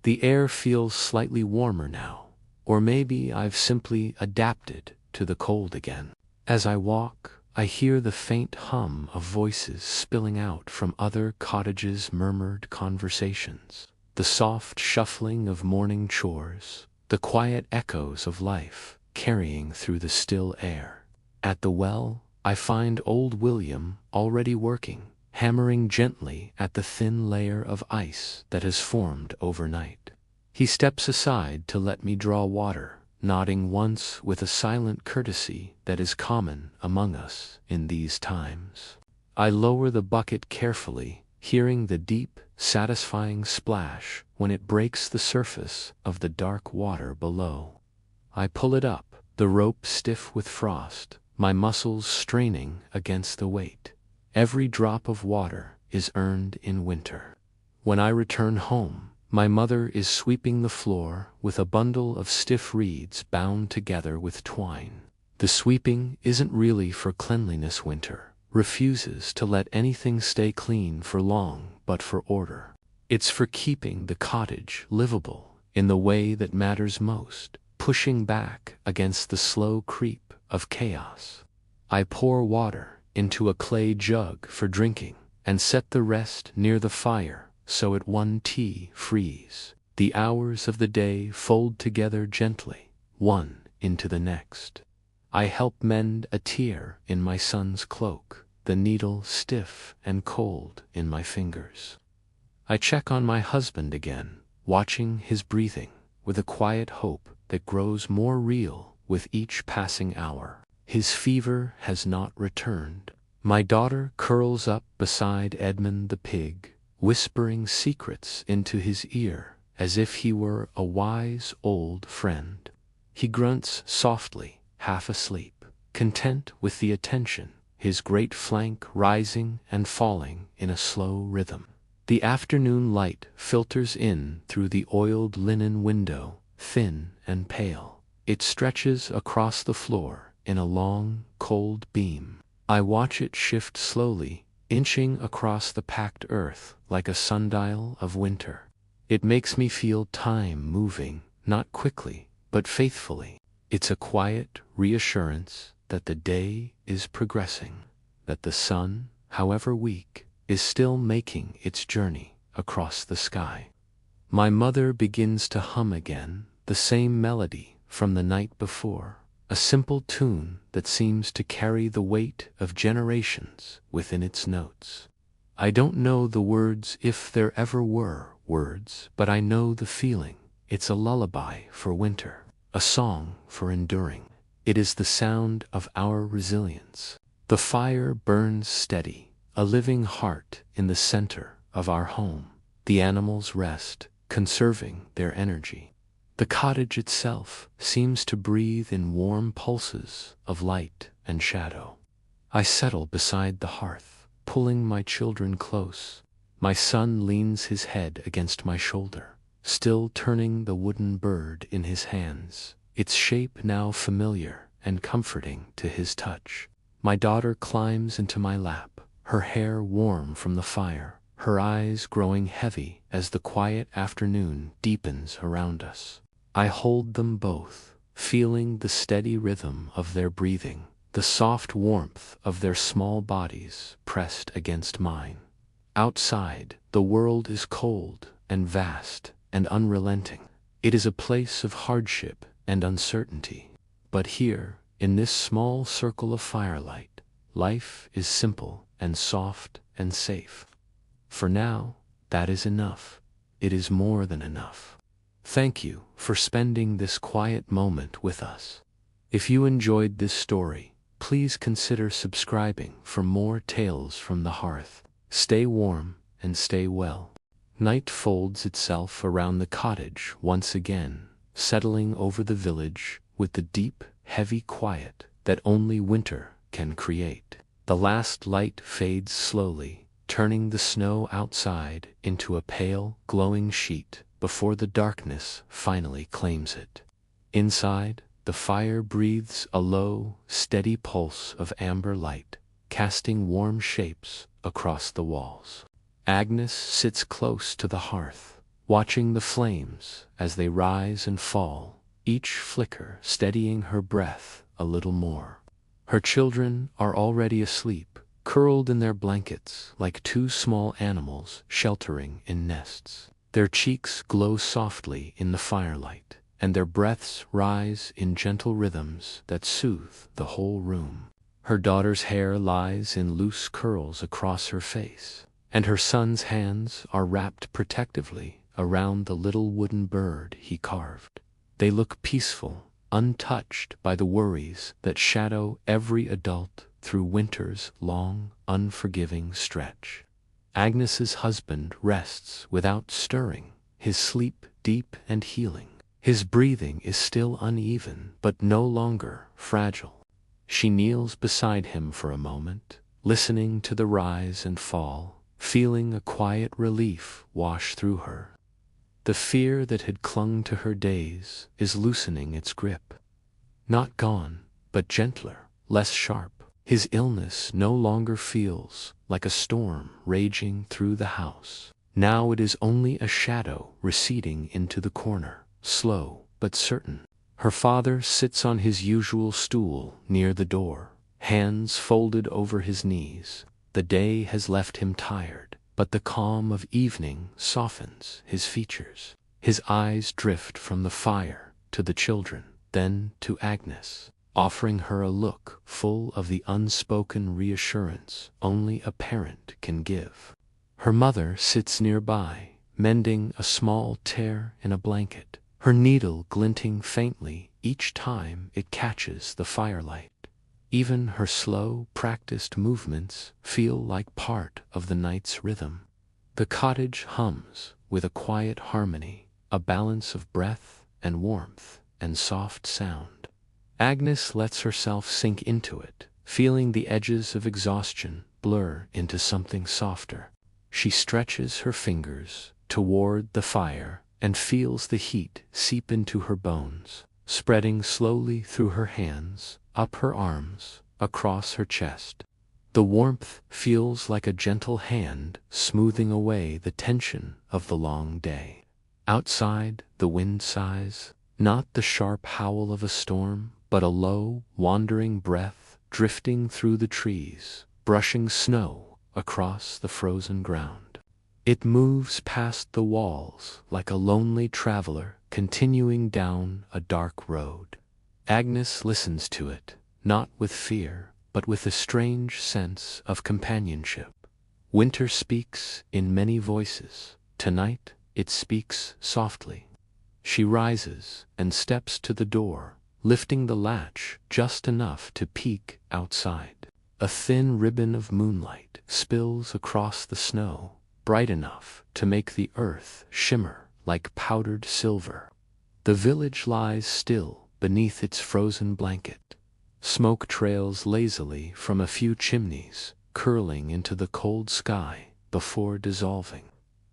The air feels slightly warmer now, or maybe I've simply adapted to the cold again. As I walk, I hear the faint hum of voices spilling out from other cottages' murmured conversations, the soft shuffling of morning chores, the quiet echoes of life carrying through the still air. At the well, I find old William already working, hammering gently at the thin layer of ice that has formed overnight. He steps aside to let me draw water, nodding once with a silent courtesy that is common among us in these times. I lower the bucket carefully, hearing the deep, satisfying splash when it breaks the surface of the dark water below. I pull it up, the rope stiff with frost, my muscles straining against the weight. Every drop of water is earned in winter. When I return home, my mother is sweeping the floor with a bundle of stiff reeds bound together with twine. The sweeping isn't really for cleanliness. Winter refuses to let anything stay clean for long, but for order. It's for keeping the cottage livable in the way that matters most, pushing back against the slow creep of chaos. I pour water into a clay jug for drinking and set the rest near the fire so it won't freeze. The hours of the day fold together gently, one into the next. I help mend a tear in my son's cloak, the needle stiff and cold in my fingers. I check on my husband again, watching his breathing with a quiet hope that grows more real with each passing hour. His fever has not returned. My daughter curls up beside Edmund the pig, whispering secrets into his ear as if he were a wise old friend. He grunts softly, half asleep, content with the attention, his great flank rising and falling in a slow rhythm. The afternoon light filters in through the oiled linen window, thin and pale. It stretches across the floor in a long, cold beam. I watch it shift slowly, inching across the packed earth like a sundial of winter. It makes me feel time moving, not quickly, but faithfully. It's a quiet reassurance that the day is progressing, that the sun, however weak, is still making its journey across the sky. My mother begins to hum again, the same melody from the night before, a simple tune that seems to carry the weight of generations within its notes. I don't know the words, if there ever were words, but I know the feeling. It's a lullaby for winter, a song for enduring. It is the sound of our resilience. The fire burns steady, a living heart in the center of our home. The animals rest, conserving their energy. The cottage itself seems to breathe in warm pulses of light and shadow. I settle beside the hearth, pulling my children close. My son leans his head against my shoulder, still turning the wooden bird in his hands, its shape now familiar and comforting to his touch. My daughter climbs into my lap, her hair warm from the fire, her eyes growing heavy as the quiet afternoon deepens around us. I hold them both, feeling the steady rhythm of their breathing, the soft warmth of their small bodies pressed against mine. Outside, the world is cold and vast and unrelenting. It is a place of hardship and uncertainty. But here, in this small circle of firelight, life is simple and soft and safe. For now, that is enough. It is more than enough. Thank you for spending this quiet moment with us. If you enjoyed this story, please consider subscribing for more tales from the hearth. Stay warm and stay well. Night folds itself around the cottage once again, settling over the village with the deep, heavy quiet that only winter can create. The last light fades slowly, turning the snow outside into a pale, glowing sheet before the darkness finally claims it. Inside, the fire breathes a low, steady pulse of amber light, casting warm shapes across the walls. Agnes sits close to the hearth, watching the flames as they rise and fall, each flicker steadying her breath a little more. Her children are already asleep, curled in their blankets like two small animals sheltering in nests. Their cheeks glow softly in the firelight, and their breaths rise in gentle rhythms that soothe the whole room. Her daughter's hair lies in loose curls across her face, and her son's hands are wrapped protectively around the little wooden bird he carved. They look peaceful, untouched by the worries that shadow every adult through winter's long, unforgiving stretch. Agnes's husband rests without stirring, his sleep deep and healing. His breathing is still uneven, but no longer fragile. She kneels beside him for a moment, listening to the rise and fall, feeling a quiet relief wash through her. The fear that had clung to her days is loosening its grip. Not gone, but gentler, less sharp. His illness no longer feels like a storm raging through the house. Now it is only a shadow receding into the corner, slow but certain. Her father sits on his usual stool near the door, hands folded over his knees. The day has left him tired, but the calm of evening softens his features. His eyes drift from the fire to the children, then to Agnes, offering her a look full of the unspoken reassurance only a parent can give. Her mother sits nearby, mending a small tear in a blanket, her needle glinting faintly each time it catches the firelight. Even her slow, practiced movements feel like part of the night's rhythm. The cottage hums with a quiet harmony, a balance of breath and warmth and soft sound. Agnes lets herself sink into it, feeling the edges of exhaustion blur into something softer. She stretches her fingers toward the fire and feels the heat seep into her bones, spreading slowly through her hands, up her arms, across her chest. The warmth feels like a gentle hand smoothing away the tension of the long day. Outside, the wind sighs, not the sharp howl of a storm, but a low, wandering breath drifting through the trees, brushing snow across the frozen ground. It moves past the walls like a lonely traveler continuing down a dark road. Agnes listens to it, not with fear, but with a strange sense of companionship. Winter speaks in many voices. Tonight, it speaks softly. She rises and steps to the door, lifting the latch just enough to peek outside. A thin ribbon of moonlight spills across the snow, bright enough to make the earth shimmer like powdered silver. The village lies still beneath its frozen blanket. Smoke trails lazily from a few chimneys, curling into the cold sky before dissolving.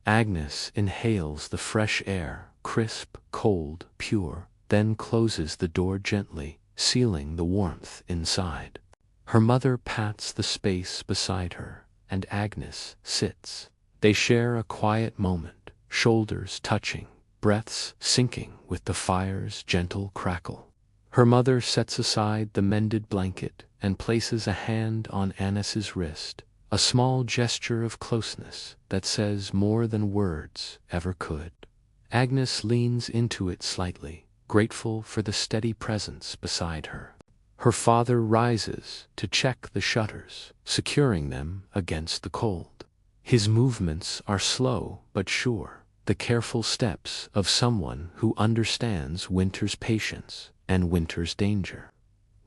Agnes inhales the fresh air, crisp, cold, pure, then closes the door gently, sealing the warmth inside. Her mother pats the space beside her, and Agnes sits. They share a quiet moment, shoulders touching, breaths syncing with the fire's gentle crackle. Her mother sets aside the mended blanket and places a hand on Agnes's wrist, a small gesture of closeness that says more than words ever could. Agnes leans into it slightly, grateful for the steady presence beside her. Her father rises to check the shutters, securing them against the cold. His movements are slow but sure, the careful steps of someone who understands winter's patience and winter's danger.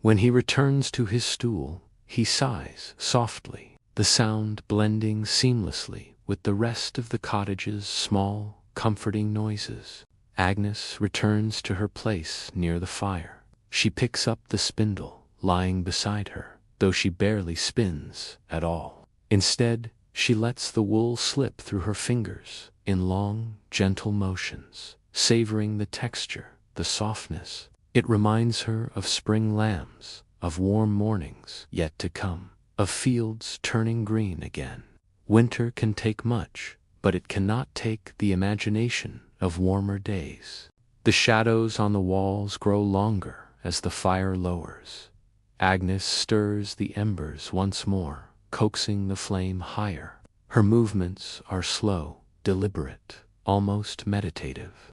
When he returns to his stool, he sighs softly, the sound blending seamlessly with the rest of the cottage's small, comforting noises. Agnes returns to her place near the fire. She picks up the spindle lying beside her, though she barely spins at all. Instead, she lets the wool slip through her fingers in long, gentle motions, savoring the texture, the softness. It reminds her of spring lambs, of warm mornings yet to come, of fields turning green again. Winter can take much, but it cannot take the imagination of warmer days. The shadows on the walls grow longer as the fire lowers. Agnes stirs the embers once more, coaxing the flame higher. Her movements are slow, deliberate, almost meditative.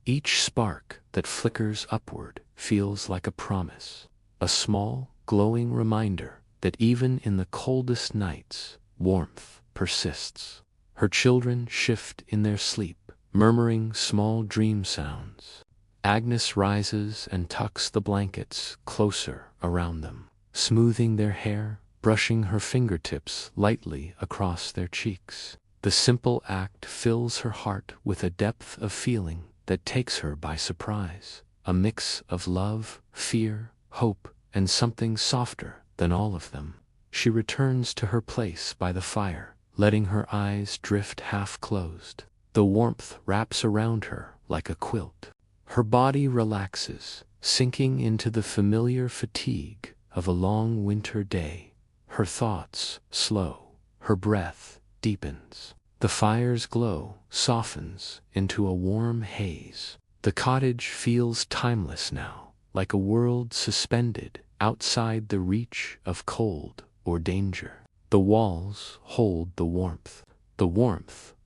Each spark that flickers upward feels like a promise, a small, glowing reminder that even in the coldest nights, warmth persists. Her children shift in their sleep, murmuring small dream sounds. Agnes rises and tucks the blankets closer around them, smoothing their hair, brushing her fingertips lightly across their cheeks. The simple act fills her heart with a depth of feeling that takes her by surprise, a mix of love, fear, hope, and something softer than all of them. She returns to her place by the fire, letting her eyes drift half-closed. The warmth wraps around her like a quilt. Her body relaxes, sinking into the familiar fatigue of a long winter day. Her thoughts slow, her breath deepens. The fire's glow softens into a warm haze. The cottage feels timeless now, like a world suspended outside the reach of cold or danger. The walls hold the warmth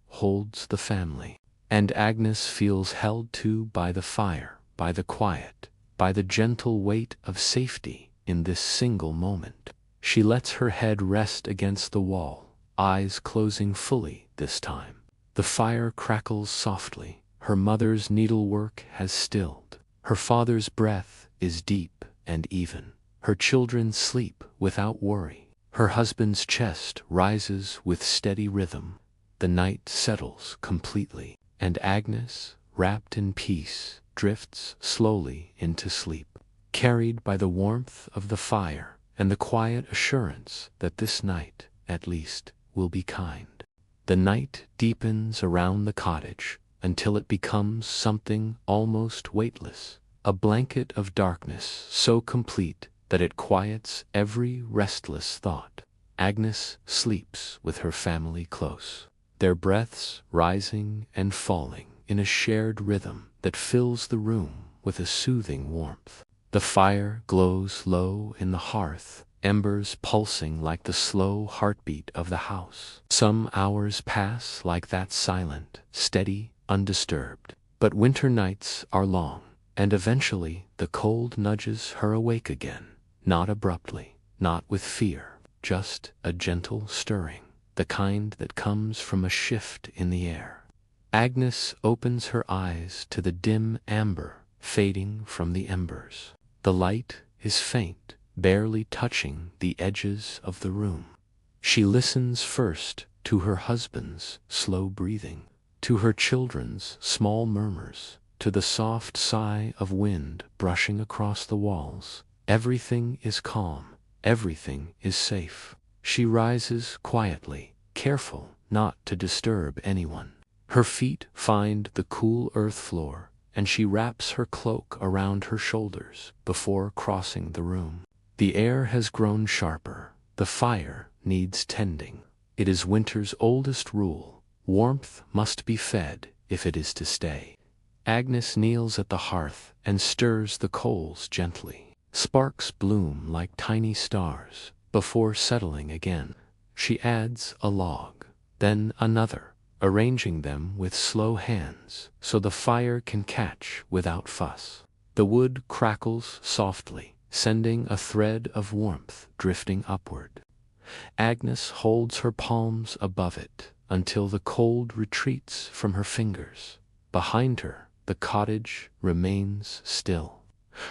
holds the family, and Agnes feels held to by the fire, by the quiet, by the gentle weight of safety in this single moment. She lets her head rest against the wall, eyes closing fully this time. The fire crackles softly. Her mother's needlework has stilled. Her father's breath is deep and even. Her children sleep without worry. Her husband's chest rises with steady rhythm. The night settles completely, and Agnes, wrapped in peace, drifts slowly into sleep, carried by the warmth of the fire and the quiet assurance that this night, at least, will be kind. The night deepens around the cottage until it becomes something almost weightless, a blanket of darkness so complete that it quiets every restless thought. Agnes sleeps with her family close, their breaths rising and falling in a shared rhythm that fills the room with a soothing warmth. The fire glows low in the hearth, embers pulsing like the slow heartbeat of the house. Some hours pass like that, silent, steady, undisturbed. But winter nights are long, and eventually the cold nudges her awake again, not abruptly, not with fear, just a gentle stirring, the kind that comes from a shift in the air. Agnes opens her eyes to the dim amber fading from the embers. The light is faint, barely touching the edges of the room. She listens first to her husband's slow breathing, to her children's small murmurs, to the soft sigh of wind brushing across the walls. Everything is calm, everything is safe. She rises quietly, careful not to disturb anyone. Her feet find the cool earth floor, and she wraps her cloak around her shoulders before crossing the room. The air has grown sharper. The fire needs tending. It is winter's oldest rule. Warmth must be fed if it is to stay. Agnes kneels at the hearth and stirs the coals gently. Sparks bloom like tiny stars before settling again. She adds a log, then another, arranging them with slow hands so the fire can catch without fuss. The wood crackles softly, sending a thread of warmth drifting upward. Agnes holds her palms above it until the cold retreats from her fingers. Behind her, the cottage remains still.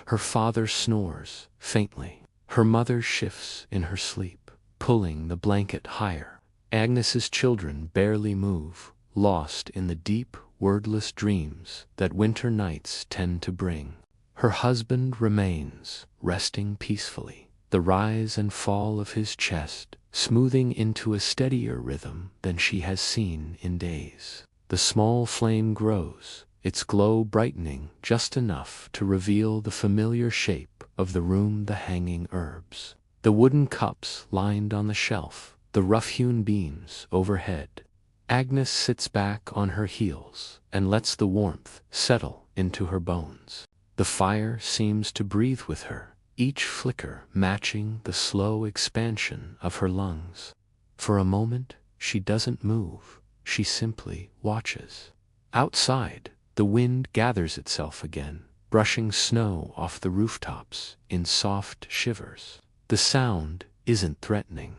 Her father snores faintly. Her mother shifts in her sleep, pulling the blanket higher. Agnes's children barely move, lost in the deep, wordless dreams that winter nights tend to bring. Her husband remains, resting peacefully, the rise and fall of his chest smoothing into a steadier rhythm than she has seen in days. The small flame grows, its glow brightening just enough to reveal the familiar shape of the room, the hanging herbs, the wooden cups lined on the shelf, the rough-hewn beams overhead. Agnes sits back on her heels and lets the warmth settle into her bones. The fire seems to breathe with her, each flicker matching the slow expansion of her lungs. For a moment, she doesn't move, she simply watches. Outside, the wind gathers itself again, brushing snow off the rooftops in soft shivers. The sound isn't threatening.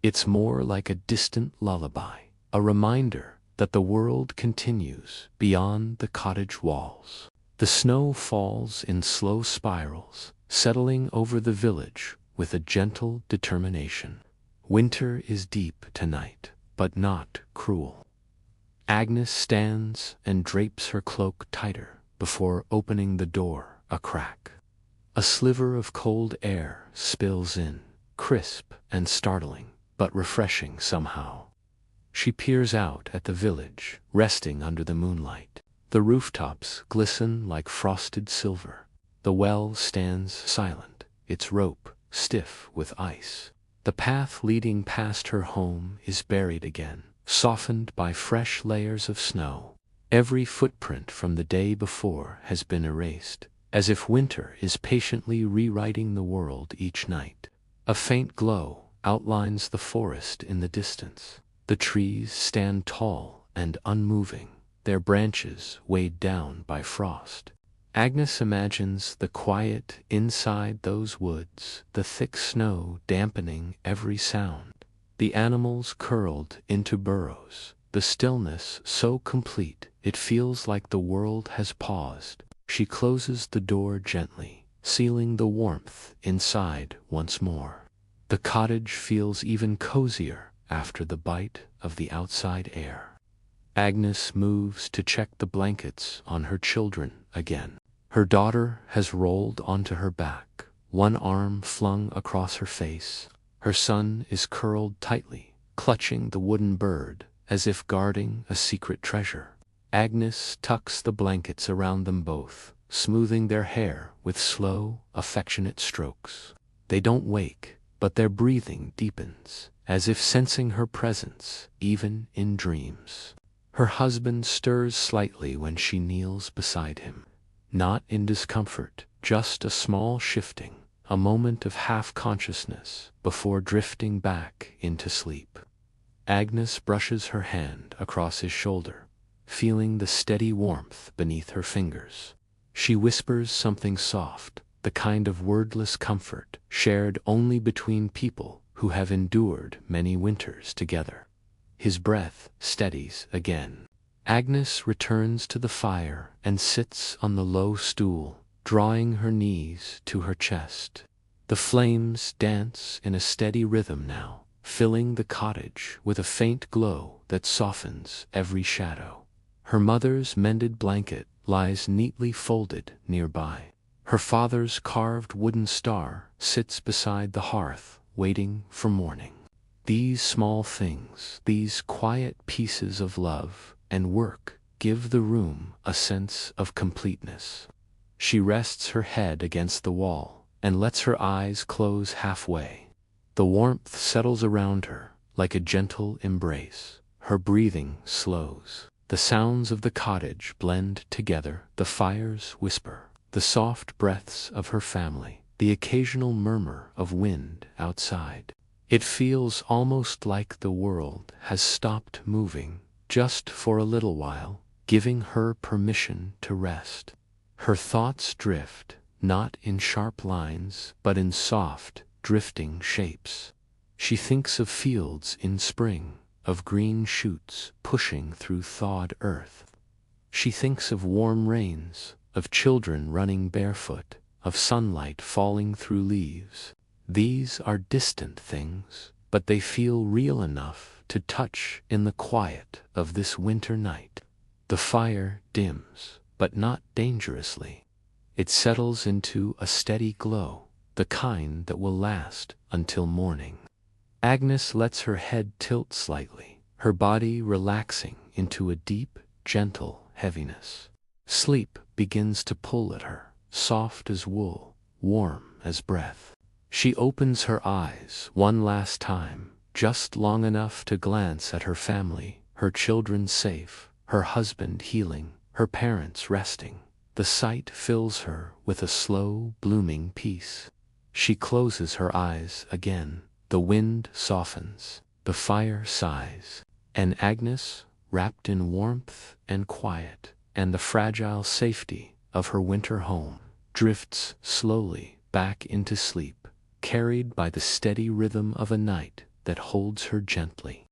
It's more like a distant lullaby, a reminder that the world continues beyond the cottage walls. The snow falls in slow spirals, settling over the village with a gentle determination. Winter is deep tonight, but not cruel. Agnes stands and drapes her cloak tighter before opening the door a crack. A sliver of cold air spills in, crisp and startling, but refreshing somehow. She peers out at the village, resting under the moonlight. The rooftops glisten like frosted silver. The well stands silent, its rope stiff with ice. The path leading past her home is buried again, softened by fresh layers of snow. Every footprint from the day before has been erased, as if winter is patiently rewriting the world each night. A faint glow outlines the forest in the distance. The trees stand tall and unmoving, their branches weighed down by frost. Agnes imagines the quiet inside those woods, the thick snow dampening every sound, the animals curled into burrows, the stillness so complete it feels like the world has paused. She closes the door gently, sealing the warmth inside once more. The cottage feels even cozier after the bite of the outside air. Agnes moves to check the blankets on her children again. Her daughter has rolled onto her back, one arm flung across her face. Her son is curled tightly, clutching the wooden bird as if guarding a secret treasure. Agnes tucks the blankets around them both, smoothing their hair with slow, affectionate strokes. They don't wake, but their breathing deepens, as if sensing her presence, even in dreams. Her husband stirs slightly when she kneels beside him. Not in discomfort, just a small shifting, a moment of half-consciousness before drifting back into sleep. Agnes brushes her hand across his shoulder, feeling the steady warmth beneath her fingers. She whispers something soft, the kind of wordless comfort shared only between people who have endured many winters together. His breath steadies again. Agnes returns to the fire and sits on the low stool, drawing her knees to her chest. The flames dance in a steady rhythm now, filling the cottage with a faint glow that softens every shadow. Her mother's mended blanket lies neatly folded nearby. Her father's carved wooden star sits beside the hearth, waiting for morning. These small things, these quiet pieces of love and work, give the room a sense of completeness. She rests her head against the wall and lets her eyes close halfway. The warmth settles around her like a gentle embrace. Her breathing slows. The sounds of the cottage blend together, the fires whisper, the soft breaths of her family, the occasional murmur of wind outside. It feels almost like the world has stopped moving, just for a little while, giving her permission to rest. Her thoughts drift, not in sharp lines, but in soft, drifting shapes. She thinks of fields in spring, of green shoots pushing through thawed earth. She thinks of warm rains, of children running barefoot, of sunlight falling through leaves. These are distant things, but they feel real enough to touch in the quiet of this winter night. The fire dims, but not dangerously. It settles into a steady glow, the kind that will last until morning. Agnes lets her head tilt slightly, her body relaxing into a deep, gentle heaviness. Sleep begins to pull at her, soft as wool, warm as breath. She opens her eyes one last time, just long enough to glance at her family, her children safe, her husband healing, her parents resting. The sight fills her with a slow, blooming peace. She closes her eyes again. The wind softens, the fire sighs, and Agnes, wrapped in warmth and quiet, and the fragile safety of her winter home, drifts slowly back into sleep, carried by the steady rhythm of a night that holds her gently.